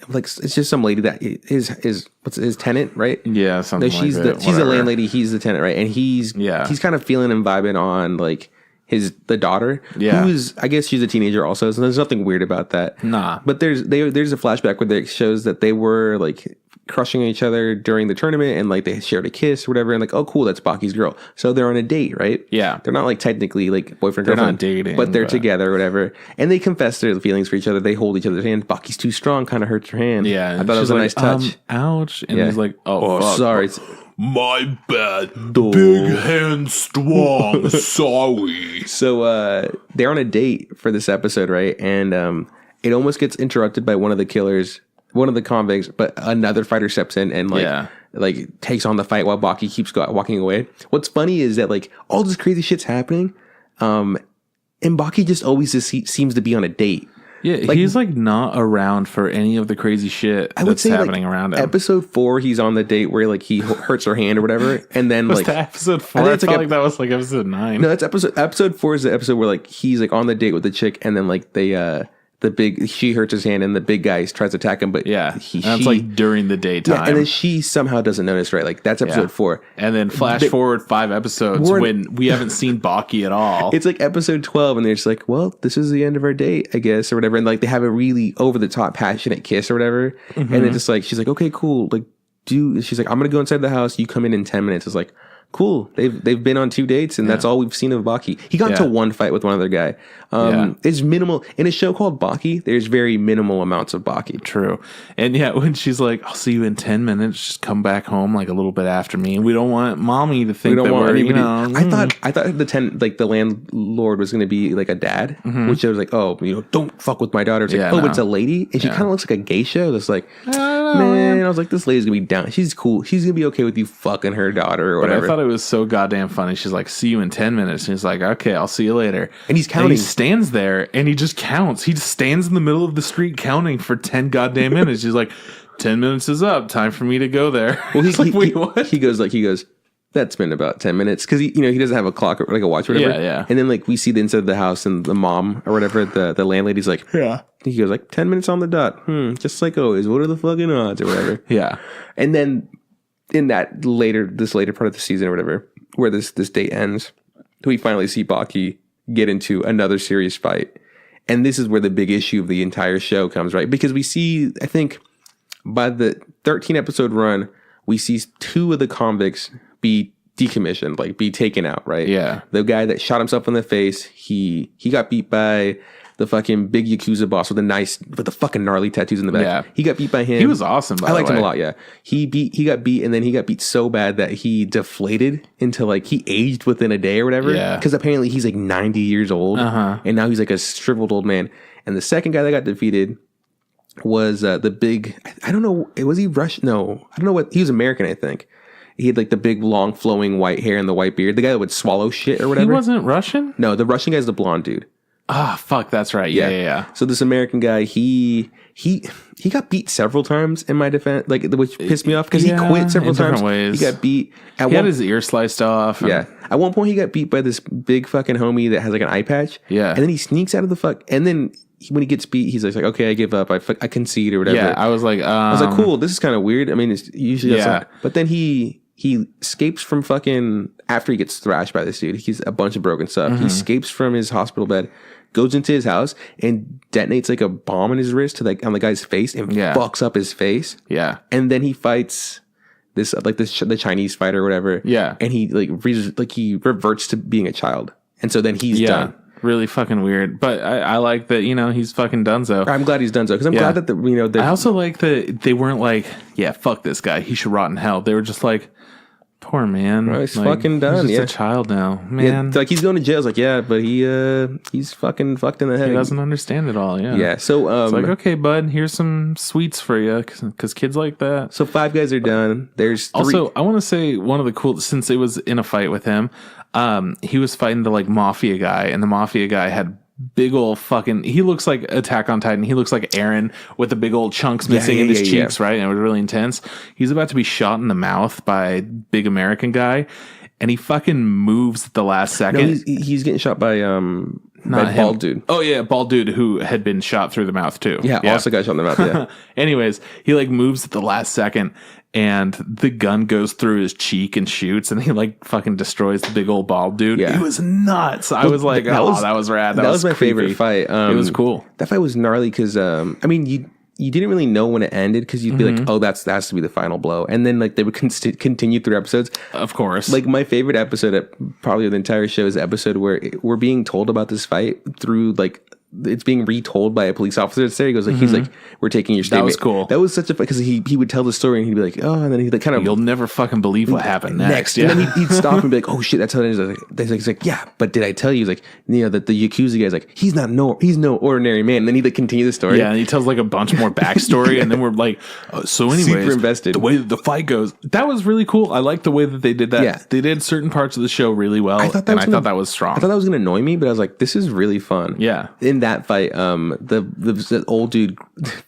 like it's just some lady that is what's his tenant, right? Yeah, something she's like the that. she's the Whatever. landlady, he's the tenant, right? And he's kind of feeling and vibing on like the daughter, who's I guess she's a teenager also, so there's nothing weird about that. Nah, but there's a flashback where it shows that they were like crushing each other during the tournament, and like they shared a kiss or whatever, and like, oh cool, that's Baki's girl, so they're on a date, right? Yeah, they're not like technically like boyfriend they're girlfriend, not dating, but they're together or whatever, and they confess their feelings for each other. They hold each other's hand. Baki's too strong, kind of hurts her hand. Yeah, I thought it was a nice touch. Ouch. And he's like, oh fuck. Sorry. My bad. Big hand strong. Sorry. So they're on a date for this episode, right? And it almost gets interrupted by one of the killers, one of the convicts, but another fighter steps in and like takes on the fight while Baki keeps walking away. What's funny is that like all this crazy shit's happening, and Baki just always seems to be on a date. Yeah, like, he's like not around for any of the crazy shit that's happening around him. Episode 4, he's on the date where like he hurts her hand or whatever, and then was like that episode 4? I felt like that was like episode 9. No, that's episode 4 is the episode where like he's like on the date with the chick, and then like they she hurts his hand and the big guy tries to attack him, but that's like during the daytime, and then she somehow doesn't notice, right? Like that's episode 4, and then forward 5 episodes when we haven't seen Baki at all. It's like episode 12, and they're just like, well, this is the end of our date, I guess, or whatever, and like they have a really over the top passionate kiss or whatever, and then just like she's like, okay, cool, like she's like, I'm gonna go inside the house, you come in 10 minutes. It's like, cool. They've been on 2 dates, and that's all we've seen of Baki. He got into one fight with one other guy. It's minimal in a show called Baki. There's very minimal amounts of Baki. True. And when she's like, I'll see you in 10 minutes, just come back home like a little bit after me. And we don't want mommy to think that we're, I thought the landlord was going to be like a dad, which I was like, oh, don't fuck with my daughter. It's like, but it's a lady, and she kind of looks like a geisha. It's like, man, I was like, this lady's gonna be down. She's cool. She's gonna be okay with you fucking her daughter or whatever. But I thought it was so goddamn funny. She's like, see you in 10 minutes. And he's like, okay, I'll see you later. And he's counting. And he stands there and he just counts. He just stands in the middle of the street counting for 10 goddamn minutes. He's like, 10 minutes is up. Time for me to go there. Well, what? He goes, that's been about 10 minutes. Because he doesn't have a clock or like a watch or whatever. Yeah. And then like we see the inside of the house, and the mom or whatever, the landlady's like, yeah. He goes like 10 minutes on the dot. Just like always. What are the fucking odds or whatever? Yeah. And then in this later part of the season or whatever, where this date ends, we finally see Baki get into another serious fight. And this is where the big issue of the entire show comes, right? Because we see, I think by the 13 episode run, we see 2 of the convicts be decommissioned, like be taken out, right? Yeah. The guy that shot himself in the face, he got beat by the fucking big Yakuza boss with the fucking gnarly tattoos in the back. Yeah. He got beat by him. He was awesome, by I the liked way. him a lot, yeah. He got beat, and then he got beat so bad that he deflated into like, he aged within a day or whatever. Yeah. Because apparently he's like 90 years old. And now he's like a shriveled old man. And the second guy that got defeated was the big, I don't know, was he Russian? No, I don't know what, he was American, I think. He had like the big, long, flowing white hair and the white beard. The guy that would swallow shit or whatever. He wasn't Russian? No, the Russian guy's the blonde dude. Ah, fuck, that's right. Yeah. So this American guy, he got beat several times in my defense, like, which pissed me off because he quit several times. Ways. He got beat. He had his ear sliced off. At one point he got beat by this big fucking homie that has like an eye patch. Yeah. And then he sneaks out of the and then when he gets beat, he's like, okay, I give up. I concede or whatever. Yeah, I was like, cool, this is kind of weird. I mean, it's usually but then he escapes from fucking, after he gets thrashed by this dude, he's a bunch of broken stuff. He escapes from his hospital bed, goes into his house and detonates like a bomb in his wrist on the guy's face and fucks up his face. Yeah. And then he fights the Chinese fighter or whatever. Yeah. And he he reverts to being a child. And so then he's done. Really fucking weird. But I like that, he's fucking donezo. I'm glad he's donezo because I'm glad that I also like that they weren't like, yeah, fuck this guy, he should rot in hell. They were just like, poor man. Well, he's fucking done. He's just a child now, man. Yeah, like he's going to jail. It's like, yeah, but he's fucking fucked in the head. He doesn't understand it all. Yeah. Yeah. So it's like, okay, bud, here's some sweets for you because kids like that. So 5 guys are done. There's 3. Also, I want to say one of the cool, since it was in a fight with him, he was fighting the like mafia guy, and the mafia guy had big old fucking, he looks like Attack on Titan. He looks like Aaron with the big old chunks missing in his cheeks, right? And it was really intense. He's about to be shot in the mouth by big American guy, and he fucking moves at the last second. No, he's getting shot by Not him. bald dude. Oh yeah, bald dude who had been shot through the mouth too. Yeah, also got shot in the mouth. Yeah. Anyways, he like moves at the last second, and the gun goes through his cheek and shoots, and he like fucking destroys the big old bald dude. Yeah. It was nuts. I was like, that was rad. That was my creepy. favorite fight. It was cool. That fight was gnarly because I mean you didn't really know when it ended because you'd be like, oh, that has to be the final blow, and then like they would continue through episodes. Of course, like my favorite episode, probably of the entire show, is the episode where we're being told about this fight through like it's being retold by a police officer that's there. He goes like, he's like, we're taking your statement. That was cool. That was such a because he would tell the story and he'd be like, oh, and then he'd like kind of you'll never fucking believe what happened next. Yeah. And then he'd stop and be like, oh shit, that's how it is. He's like, yeah, but did I tell you? He's like, you know, that the Yakuza guy's like, he's no ordinary man. And then he'd like continue the story. Yeah, and he tells like a bunch more backstory, and then we're like, so anyways, super invested. The way that the fight goes, that was really cool. I like the way that they did that. Yeah. They did certain parts of the show really well, I thought that was strong. I thought that was gonna annoy me, but I was like, this is really fun. Yeah. In that fight, the old dude,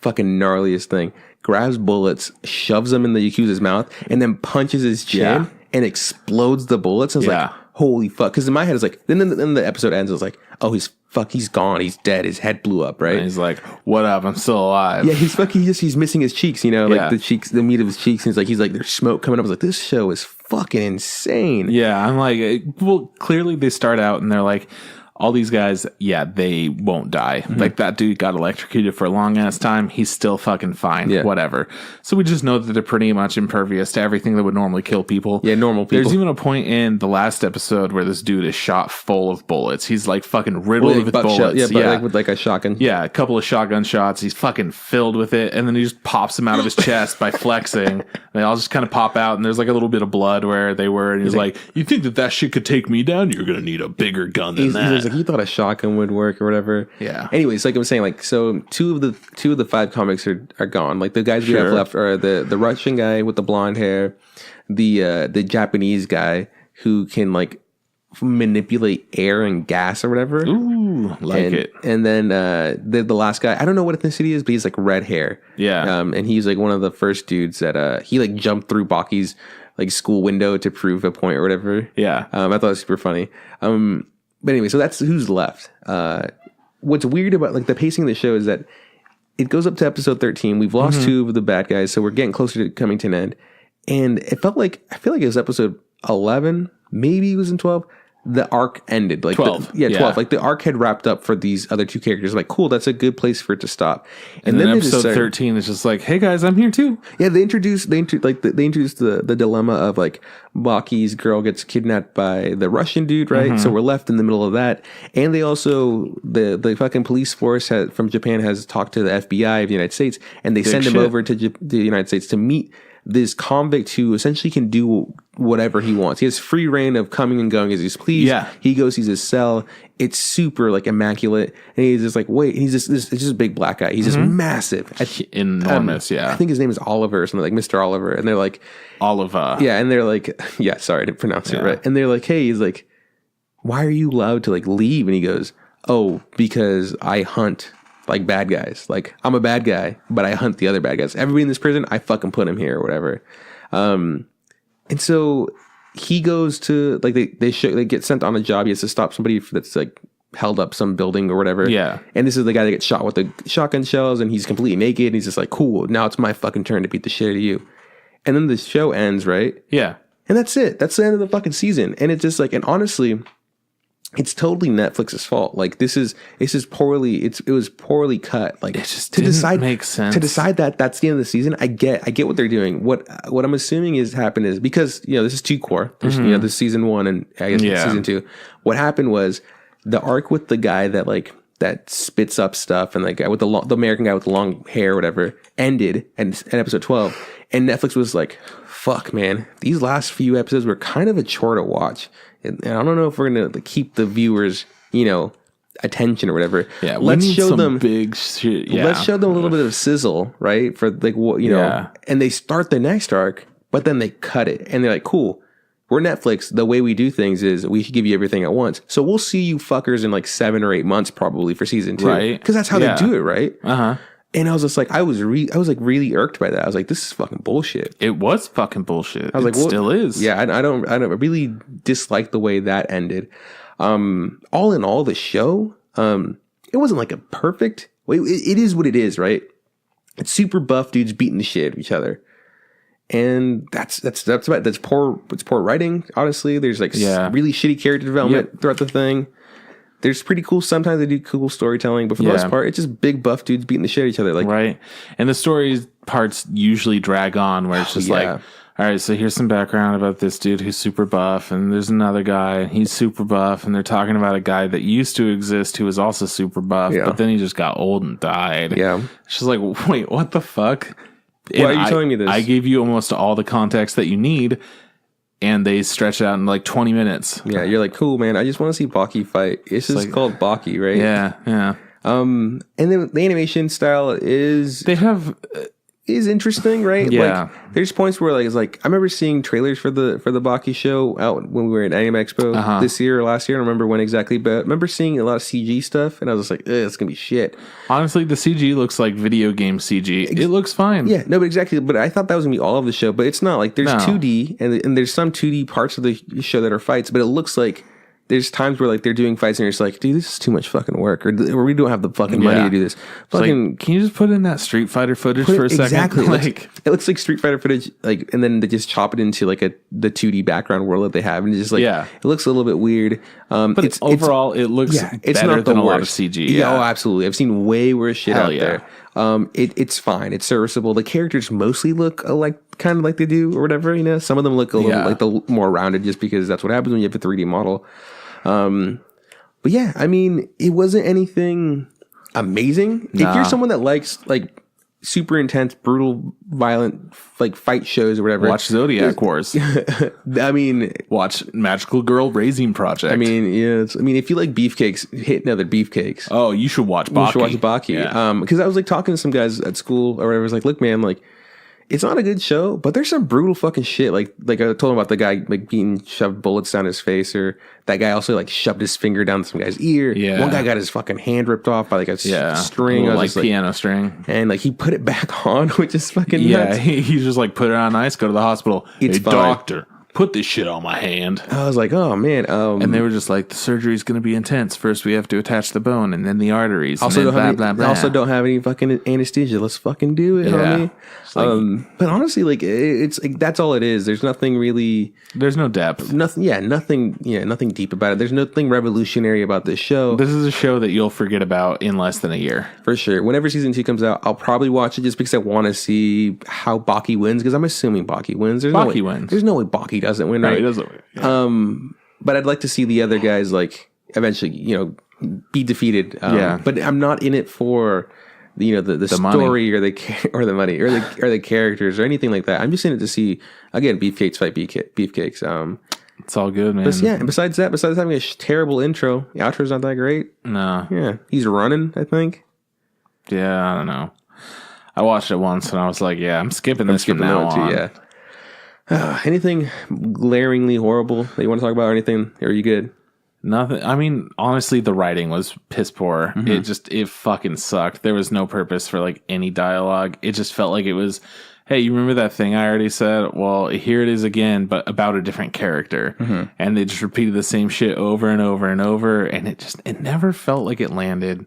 fucking gnarliest thing, grabs bullets, shoves them in the Yakuza's mouth, and then punches his chin and explodes the bullets. And I was like, holy fuck. Because in my head, it's like, then the episode ends, it's like, oh, he's gone. He's dead. His head blew up, right? And he's like, what up? I'm still alive. Yeah, he's missing his cheeks, you know, like the cheeks, the meat of his cheeks. And he's like, there's smoke coming up. I was like, this show is fucking insane. Yeah, I'm like, well, clearly they start out and they're like, all these guys, they won't die. Like that dude got electrocuted for a long ass time. He's still fucking fine. Yeah. Whatever. So we just know that they're pretty much impervious to everything that would normally kill people. Yeah, normal people. There's even a point in the last episode where this dude is shot full of bullets. He's like fucking riddled with bullets. Like with like a shotgun. Yeah, a couple of shotgun shots. He's fucking filled with it. And then he just pops them out of his chest by flexing. They all just kind of pop out. And there's like a little bit of blood where they were. And he's like, you think that shit could take me down? You're going to need a bigger gun than that. He's like, you thought a shotgun would work or whatever. Yeah. Anyways, like I was saying, like, so two of the 5 comics are gone. Like the guys we have left are the Russian guy with the blonde hair, the Japanese guy who can like manipulate air and gas or whatever. Ooh, it. And then the last guy, I don't know what ethnicity is, but he's like red hair. Yeah. And he's like one of the first dudes that he like jumped through Baki's like school window to prove a point or whatever. Yeah. I thought it was super funny. But anyway, so that's who's left. What's weird about like the pacing of the show is that it goes up to episode 13. We've lost 2 of the bad guys, so we're getting closer to coming to an end. And I feel like it was episode 11, maybe it was in 12. The arc ended like 12. 12. Like the arc had wrapped up for these other 2 characters. Like, cool, that's a good place for it to stop. And then episode 13 is just like, hey guys, I'm here too. Yeah, they introduced the dilemma of like Baki's girl gets kidnapped by the Russian dude, right? So we're left in the middle of that. And they also the fucking police force from Japan has talked to the FBI of the United States, and they send him over to the United States to meet this convict who essentially can do whatever he wants. He has free reign of coming and going as he's pleased. Yeah. He goes, he's his cell. It's super like immaculate. And he's just like, wait, he's just a big black guy. He's just massive. Enormous, I think his name is Oliver or something, like Mr. Oliver. And they're like, Oliver. Yeah. And they're like, yeah, sorry to pronounce it right. And they're like, hey, he's like, why are you allowed to like leave? And he goes, oh, because I hunt like bad guys. Like I'm a bad guy, but I hunt the other bad guys. Everybody in this prison, I fucking put him here or whatever. And so he goes to like they get sent on a job. He has to stop somebody that's like held up some building or whatever. Yeah. And this is the guy that gets shot with the shotgun shells, and he's completely naked. And he's just like, cool, now it's my fucking turn to beat the shit out of you. And then the show ends, right? Yeah. And that's it. That's the end of the fucking season. And it's just like, and honestly, it's totally Netflix's fault. Like it was poorly cut. Like it just didn't make sense. To decide that that's the end of the season. I get what they're doing. What I'm assuming happened is because, you know, this is 2 core. There's, you know, this season 1 and I guess season 2. What happened was the arc with the guy that spits up stuff and the guy with the American guy with the long hair or whatever ended in episode 12. And Netflix was like, fuck, man, these last few episodes were kind of a chore to watch. And I don't know if we're going to keep the viewers, you know, attention or whatever. Yeah, let's show them big shit. Yeah. Let's show them a little bit of sizzle, right? For like what, you know, and they start the next arc, but then they cut it and they're like, cool, we're Netflix. The way we do things is we should give you everything at once. So we'll see you fuckers in like 7 or 8 months probably for season 2. Right. Because that's how they do it, right? Uh-huh. And I was just like, I was like really irked by that. I was like, this is fucking bullshit. It was fucking bullshit. I was like, well, still is. Yeah, I really dislike the way that ended. All in all, the show, It wasn't like a perfect. It is what it is, right? It's super buff dudes beating the shit out of each other, and that's about that's poor. It's poor writing. Honestly, there's like really shitty character development throughout the thing. There's pretty cool. Sometimes they do cool storytelling, but for the most part, it's just big buff dudes beating the shit out of each other. Like right, and the story parts usually drag on, where it's just like, all right, so here's some background about this dude who's super buff, and there's another guy, he's super buff, and they're talking about a guy that used to exist who was also super buff, but then he just got old and died. Yeah, it's just like, wait, what the fuck? Why are you telling me this? I gave you almost all the context that you need. And they stretch it out in like 20 minutes. Yeah, you're like, cool, man. I just want to see Baki fight. This is like, called Baki, right? Yeah. And then the animation style is interesting, right? Yeah. Like, there's points where like it's like I remember seeing trailers for the Baki show out when we were at Anime Expo this year or last year. I don't remember when exactly, but I remember seeing a lot of CG stuff, and I was just like, it's gonna be shit. Honestly, the CG looks like video game CG. It looks fine. Yeah, no, but exactly. But I thought that was gonna be all of the show, but it's not. Like there's 2D and there's some 2D parts of the show that are fights, but it looks like there's times where like they're doing fights and you're just like, dude, this is too much fucking work, or we don't have the fucking money to do this. Fucking, like, can you just put in that Street Fighter footage for a second? Exactly. Like, it looks like Street Fighter footage, like, and then they just chop it into like the 2D background world that they have, and it's just like, it looks a little bit weird. But overall, it looks it's better not than the a lot of worst. CG. Yeah, oh, absolutely. I've seen way worse shit out there. It's fine. It's serviceable. The characters mostly look kind of like they do or whatever. You know, some of them look a little like the more rounded, just because that's what happens when you have a 3D model. But yeah, I mean, it wasn't anything amazing. If you're someone that likes like super intense, brutal, violent like fight shows or whatever, watch Zodiac Wars. I mean, watch Magical Girl Raising Project. I mean, if you like beefcakes, hit another beefcakes. Oh, you should watch Baki. You should watch Baki. Because I was like talking to some guys at school or whatever. I was like, look, man, like, it's not a good show, but there's some brutal fucking shit. Like I told him about the guy like being shoved bullets down his face, or that guy also like shoved his finger down some guy's ear. Yeah. One guy got his fucking hand ripped off by like a string, like piano string, and like he put it back on, which is fucking nuts. He's just like put it on ice, go to the hospital. It's hey, doctor, put this shit on my hand. I was like, oh man. And they were just like, the surgery's going to be intense. First, we have to attach the bone, and then the arteries. Also, and then blah, blah, blah. Also don't have any fucking anesthesia. Let's fucking do it, homie. Like, but honestly, like it's like that's all it is. There's nothing really. There's no depth. Nothing. Yeah, nothing. Yeah, nothing deep about it. There's nothing revolutionary about this show. This is a show that you'll forget about in less than a year, for sure. Whenever season 2 comes out, I'll probably watch it just because I want to see how Baki wins. Because I'm assuming Baki wins. Baki wins. There's no way Baki doesn't win. Right? No, he doesn't win. Yeah. But I'd like to see the other guys like eventually, be defeated. But I'm not in it for the story or the money or the characters or anything like that. I'm just in it to see again beefcakes fight beefcakes. It's all good, man. But yeah, and besides having a terrible intro, the outro's not that great. No. Yeah, he's running, I think. Yeah, I don't know. I watched it once and I was like, yeah, I'm skipping this from now on. Yeah. Anything glaringly horrible that you want to talk about or anything? Or are you good? Nothing. I mean, honestly, the writing was piss poor. Mm-hmm. It fucking sucked. There was no purpose for like any dialogue. It just felt like it was, hey, you remember that thing I already said? Well, here it is again, but about a different character. Mm-hmm. And they just repeated the same shit over and over and over. And it never felt like it landed.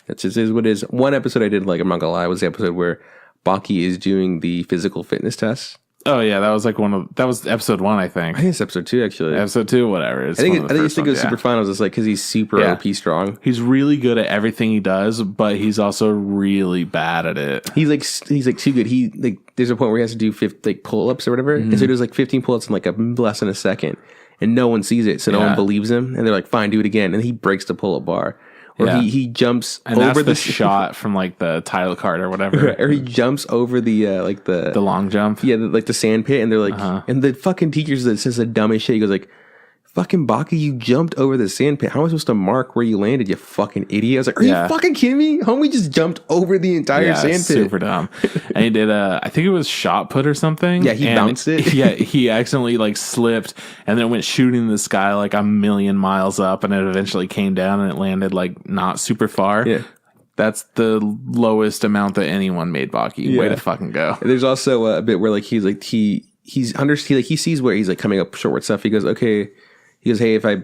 That's just is what it is. One episode I did, like, I'm not gonna lie, was the episode where Baki is doing the physical fitness test. Oh yeah, that was like that was episode 1, I think. I think it's episode 2 actually. Episode 2, whatever. I think it was super fun. I was just like, because he's super OP strong. He's really good at everything he does, but he's also really bad at it. He's like too good. He there's a point where he has to do pull ups or whatever, and so he does like 15 pull ups in like less than a second, and no one sees it, so no one believes him, and they're like, fine, do it again, and he breaks the pull up bar. Or he jumps and over the shot from like the title card or whatever. Right, or he jumps over the the long jump. Yeah, the sand pit, and they're like, and the fucking teacher that says the dumbest shit. He goes like, fucking Baki, you jumped over the sand pit. How am I supposed to mark where you landed, you fucking idiot? I was like, are you fucking kidding me? Homie just jumped over the entire sand pit. Super dumb. And he did I think it was shot put or something. Yeah, he bounced it. Yeah, he accidentally like slipped and then went shooting in the sky like a million miles up, and it eventually came down and it landed like not super far. Yeah. That's the lowest amount that anyone made Baki. Way to fucking go. There's also a bit where like he's like he sees where he's like coming up short with stuff. He goes, okay. He goes, hey, if I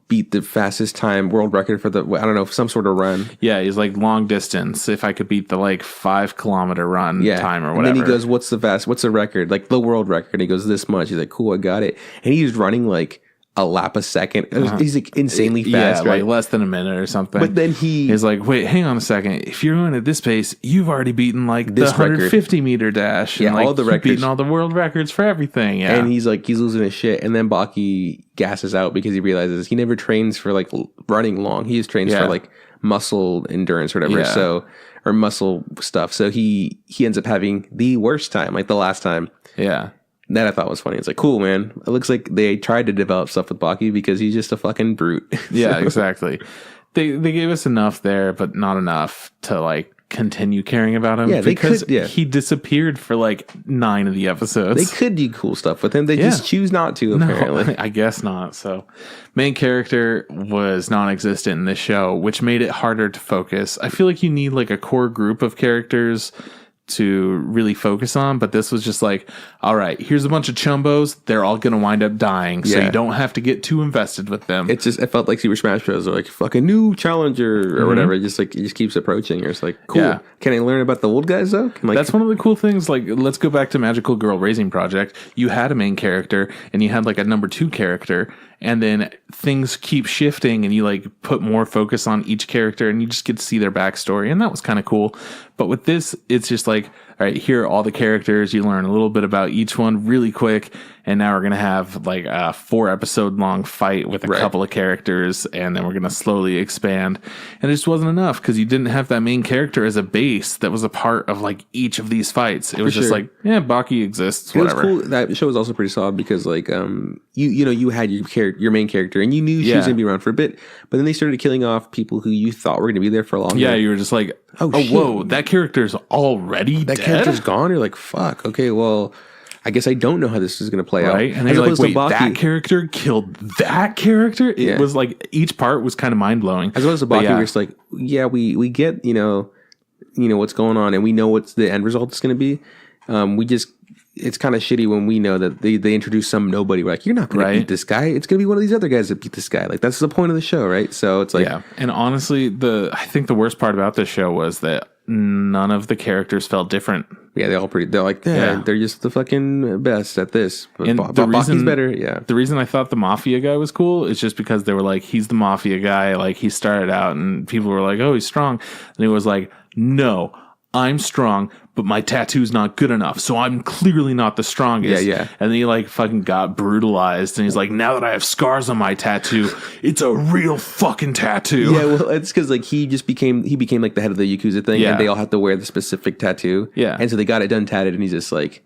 beat the fastest time world record for the, I don't know, some sort of run. Yeah, he's like long distance. If I could beat the like 5 kilometer run time or whatever. And then he goes, what's the record? Like the world record. And he goes, this much. He's like, cool, I got it. And he's running like a lap a second. He's like insanely fast, right? Like less than a minute or something. But then he's like, wait, hang on a second. If you're going at this pace, you've already beaten like the 150 meter dash. Yeah, and, like, all the records. Beaten all the world records for everything. Yeah. And he's losing his shit. And then Baki gasses out because he realizes he never trains for like running long. He just trains for like muscle endurance or whatever. Yeah. So, or muscle stuff. So he ends up having the worst time, like the last time. Yeah. That I thought was funny. It's like, cool, man. It looks like they tried to develop stuff with Baki because he's just a fucking brute. Yeah, exactly. They gave us enough there, but not enough to like continue caring about him. Yeah, because they could, he disappeared for like 9 of the episodes. They could do cool stuff with him. They just choose not to, apparently. No, I guess not. So, main character was non-existent in this show, which made it harder to focus. I feel like you need like a core group of characters to really focus on, but this was just like, all right, here's a bunch of chumbos, they're all gonna wind up dying, so you don't have to get too invested with them. It felt like Super Smash Bros. Or like fucking new challenger or whatever. It just keeps approaching. You're just like, cool. Yeah. Can I learn about the old guys though? That's one of the cool things. Like, let's go back to Magical Girl Raising Project. You had a main character and you had like a number 2 character, and then things keep shifting and you like put more focus on each character and you just get to see their backstory, and that was kind of cool. But with this, it's just like, all right, here are all the characters. You learn a little bit about each one really quick, and now we're going to have like a 4 episode long fight with a couple of characters, and then we're going to slowly expand. And it just wasn't enough because you didn't have that main character as a base that was a part of like each of these fights. It was just like, yeah, Baki exists, whatever. It was cool. That show was also pretty solid because like you had your main character and you knew she was going to be around for a bit, but then they started killing off people who you thought were going to be there for a long time. Yeah, you were just like, oh whoa, that character's already dead? Character's gone. You're like, fuck, okay, well, I guess I don't know how this is going to play out. And then you're like, wait, that character killed that character? It was like, each part was kind of mind-blowing. As well as Baki, we're just like, yeah, we get, you know what's going on, and we know what's the end result is going to be. It's kind of shitty when we know that they introduce some nobody. We're like, you're not going to beat this guy. It's going to be one of these other guys that beat this guy. Like, that's the point of the show, right? So it's like... Yeah, and honestly, I think the worst part about this show was that none of the characters felt different. Yeah, they're like, they're just the fucking best at this. But and Baki's better, yeah. The reason I thought the Mafia guy was cool is just because they were like, he's the Mafia guy. Like, he started out and people were like, oh, he's strong. And he was like, no, I'm strong, but my tattoo's not good enough, so I'm clearly not the strongest. Yeah. And then he like fucking got brutalized, and he's like, now that I have scars on my tattoo, it's a real fucking tattoo. Yeah, well, it's because like he became like the head of the Yakuza thing, and they all have to wear the specific tattoo. Yeah. And so they got it done tatted, and he's just like,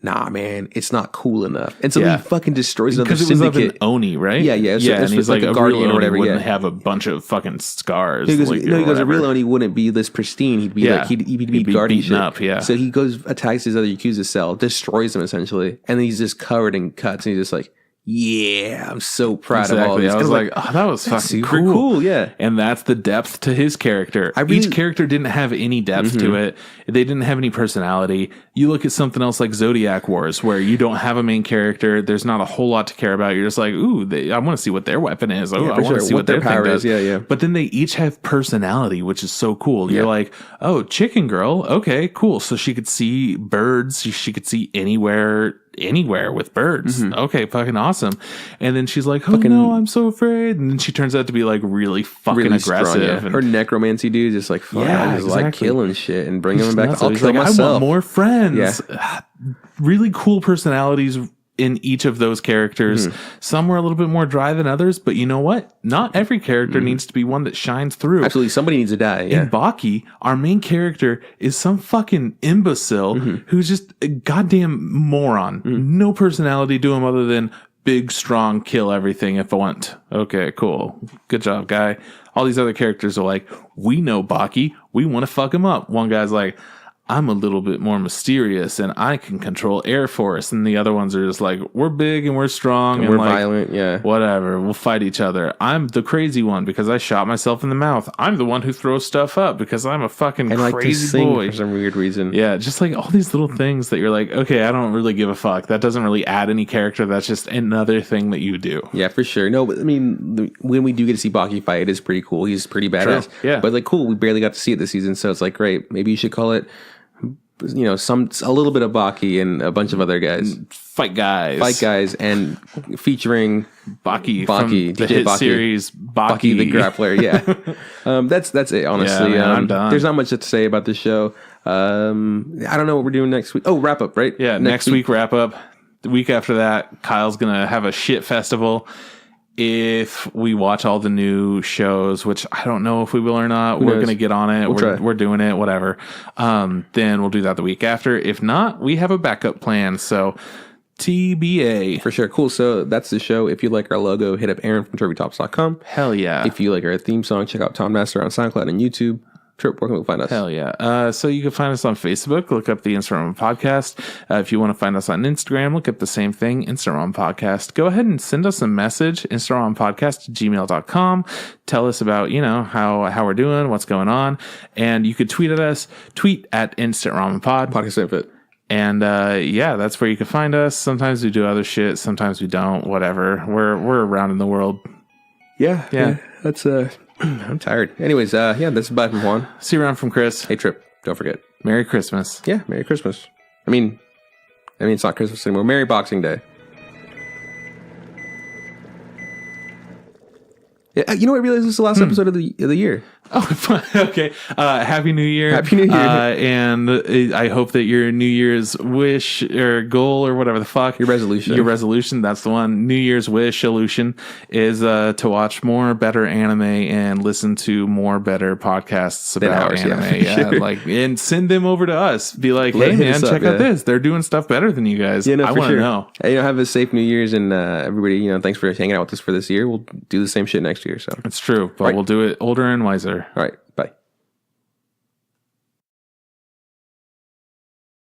nah, man, it's not cool enough. And so he fucking destroys another syndicate. Because it was up in Oni, right? Yeah. And he's like a guardian real or whatever. Oni wouldn't have a bunch of fucking scars. He goes, a real Oni wouldn't be this pristine. He'd be like, he'd be guardian shit. Up, So he goes, attacks his other Yakuza cell, destroys him essentially, and then he's just covered in cuts, and he's just like, yeah, I'm so proud of all this. I was like, oh, that was fucking super cool. Yeah. And that's the depth to his character. Each character didn't have any depth to it. They didn't have any personality. You look at something else like Zodiac Wars, where you don't have a main character. There's not a whole lot to care about. You're just like, ooh, I want to see what their weapon is. Oh, I want to see what their power is. Yeah. But then they each have personality, which is so cool. You're like, oh, Chicken Girl. Okay, cool. So she could see birds. She could see anywhere with birds. Okay, fucking awesome. And then she's like, oh no, I'm so afraid. And then she turns out to be like really fucking aggressive. Strong, Her necromancy dude just like, fuck, I just like killing shit and bringing them back. I'll kill myself. I want more friends. Really cool personalities in each of those characters. Some were a little bit more dry than others, but you know what? Not every character needs to be one that shines through. Absolutely. Somebody needs to die. Yeah. In Baki, our main character is some fucking imbecile who's just a goddamn moron. No personality to him other than big, strong, kill everything if I want. Okay, cool. Good job, guy. All these other characters are like, we know Baki. We want to fuck him up. One guy's like, I'm a little bit more mysterious and I can control Air Force. And the other ones are just like, we're big and we're strong and we're like, violent. Yeah. whatever. We'll fight each other. I'm the crazy one because I shot myself in the mouth. I'm the one who throws stuff up because I'm a fucking And like to crazy sing boy. for some weird reason. Yeah, just like all these little things that you're like, okay, I don't really give a fuck. That doesn't really add any character. That's just another thing that you do. Yeah, for sure. No, but I mean, when we do get to see Baki fight, it is pretty cool. He's pretty badass. True, yeah. But like, cool. We barely got to see it this season, so it's like, great. Maybe you should call it, you know, a little bit of Baki and a bunch of other guys, Fight guys, and featuring Baki from the DJ hit Baki. series Baki the Grappler. Yeah, that's it. Honestly, Yeah, man, I'm done. There's not much to say about the show. I don't know what we're doing next week. Oh, wrap up, right? Yeah, next week wrap up. The week after that, Kyle's gonna have a shit festival. If we watch all the new shows, which I don't know if we will or not, we're going to get on it. We're doing it, whatever. Then we'll do that the week after. If not, we have a backup plan. So TBA. For sure. Cool. So that's the show. If you like our logo, hit up Aaron from TurbyTops.com. Hell yeah. If you like our theme song, check out Tom Master on SoundCloud and YouTube. Trip, where can we find us? Hell yeah. So you can find us on Facebook. Look up the Instagram Podcast. If you want to find us on Instagram, look up the same thing, Instagram Podcast. Go ahead and send us a message, instagrampodcast@gmail.com. Tell us about, you know, how we're doing, what's going on. And you could tweet at us, tweet at InstantRamenPod. Podcast Infant. And yeah, that's where you can find us. Sometimes we do other shit. Sometimes we don't. Whatever. We're around in the world. Yeah. That's I'm tired. Anyways, yeah, this is bye from Juan. See you around from Chris. Hey, Trip. Don't forget. Merry Christmas. Yeah, Merry Christmas. I mean, it's not Christmas anymore. Merry Boxing Day. Yeah, you know what? I realized this is the last episode of the year. Oh, okay. Happy New Year. Happy New Year. And I hope that your New Year's wish or goal or whatever the fuck. Your resolution. That's the one. New Year's wish solution is to watch more better anime and listen to more better podcasts about ours, anime. yeah, Yeah, sure. like, and send them over to us. Be like, Let hey man, us up, check out yeah. this. They're doing stuff better than you guys. Yeah, no, I for want to sure. know. Hey, have a safe New Year's, and everybody, thanks for hanging out with us for this year. We'll do the same shit next year. So It's true, but we'll do it older and wiser. all right.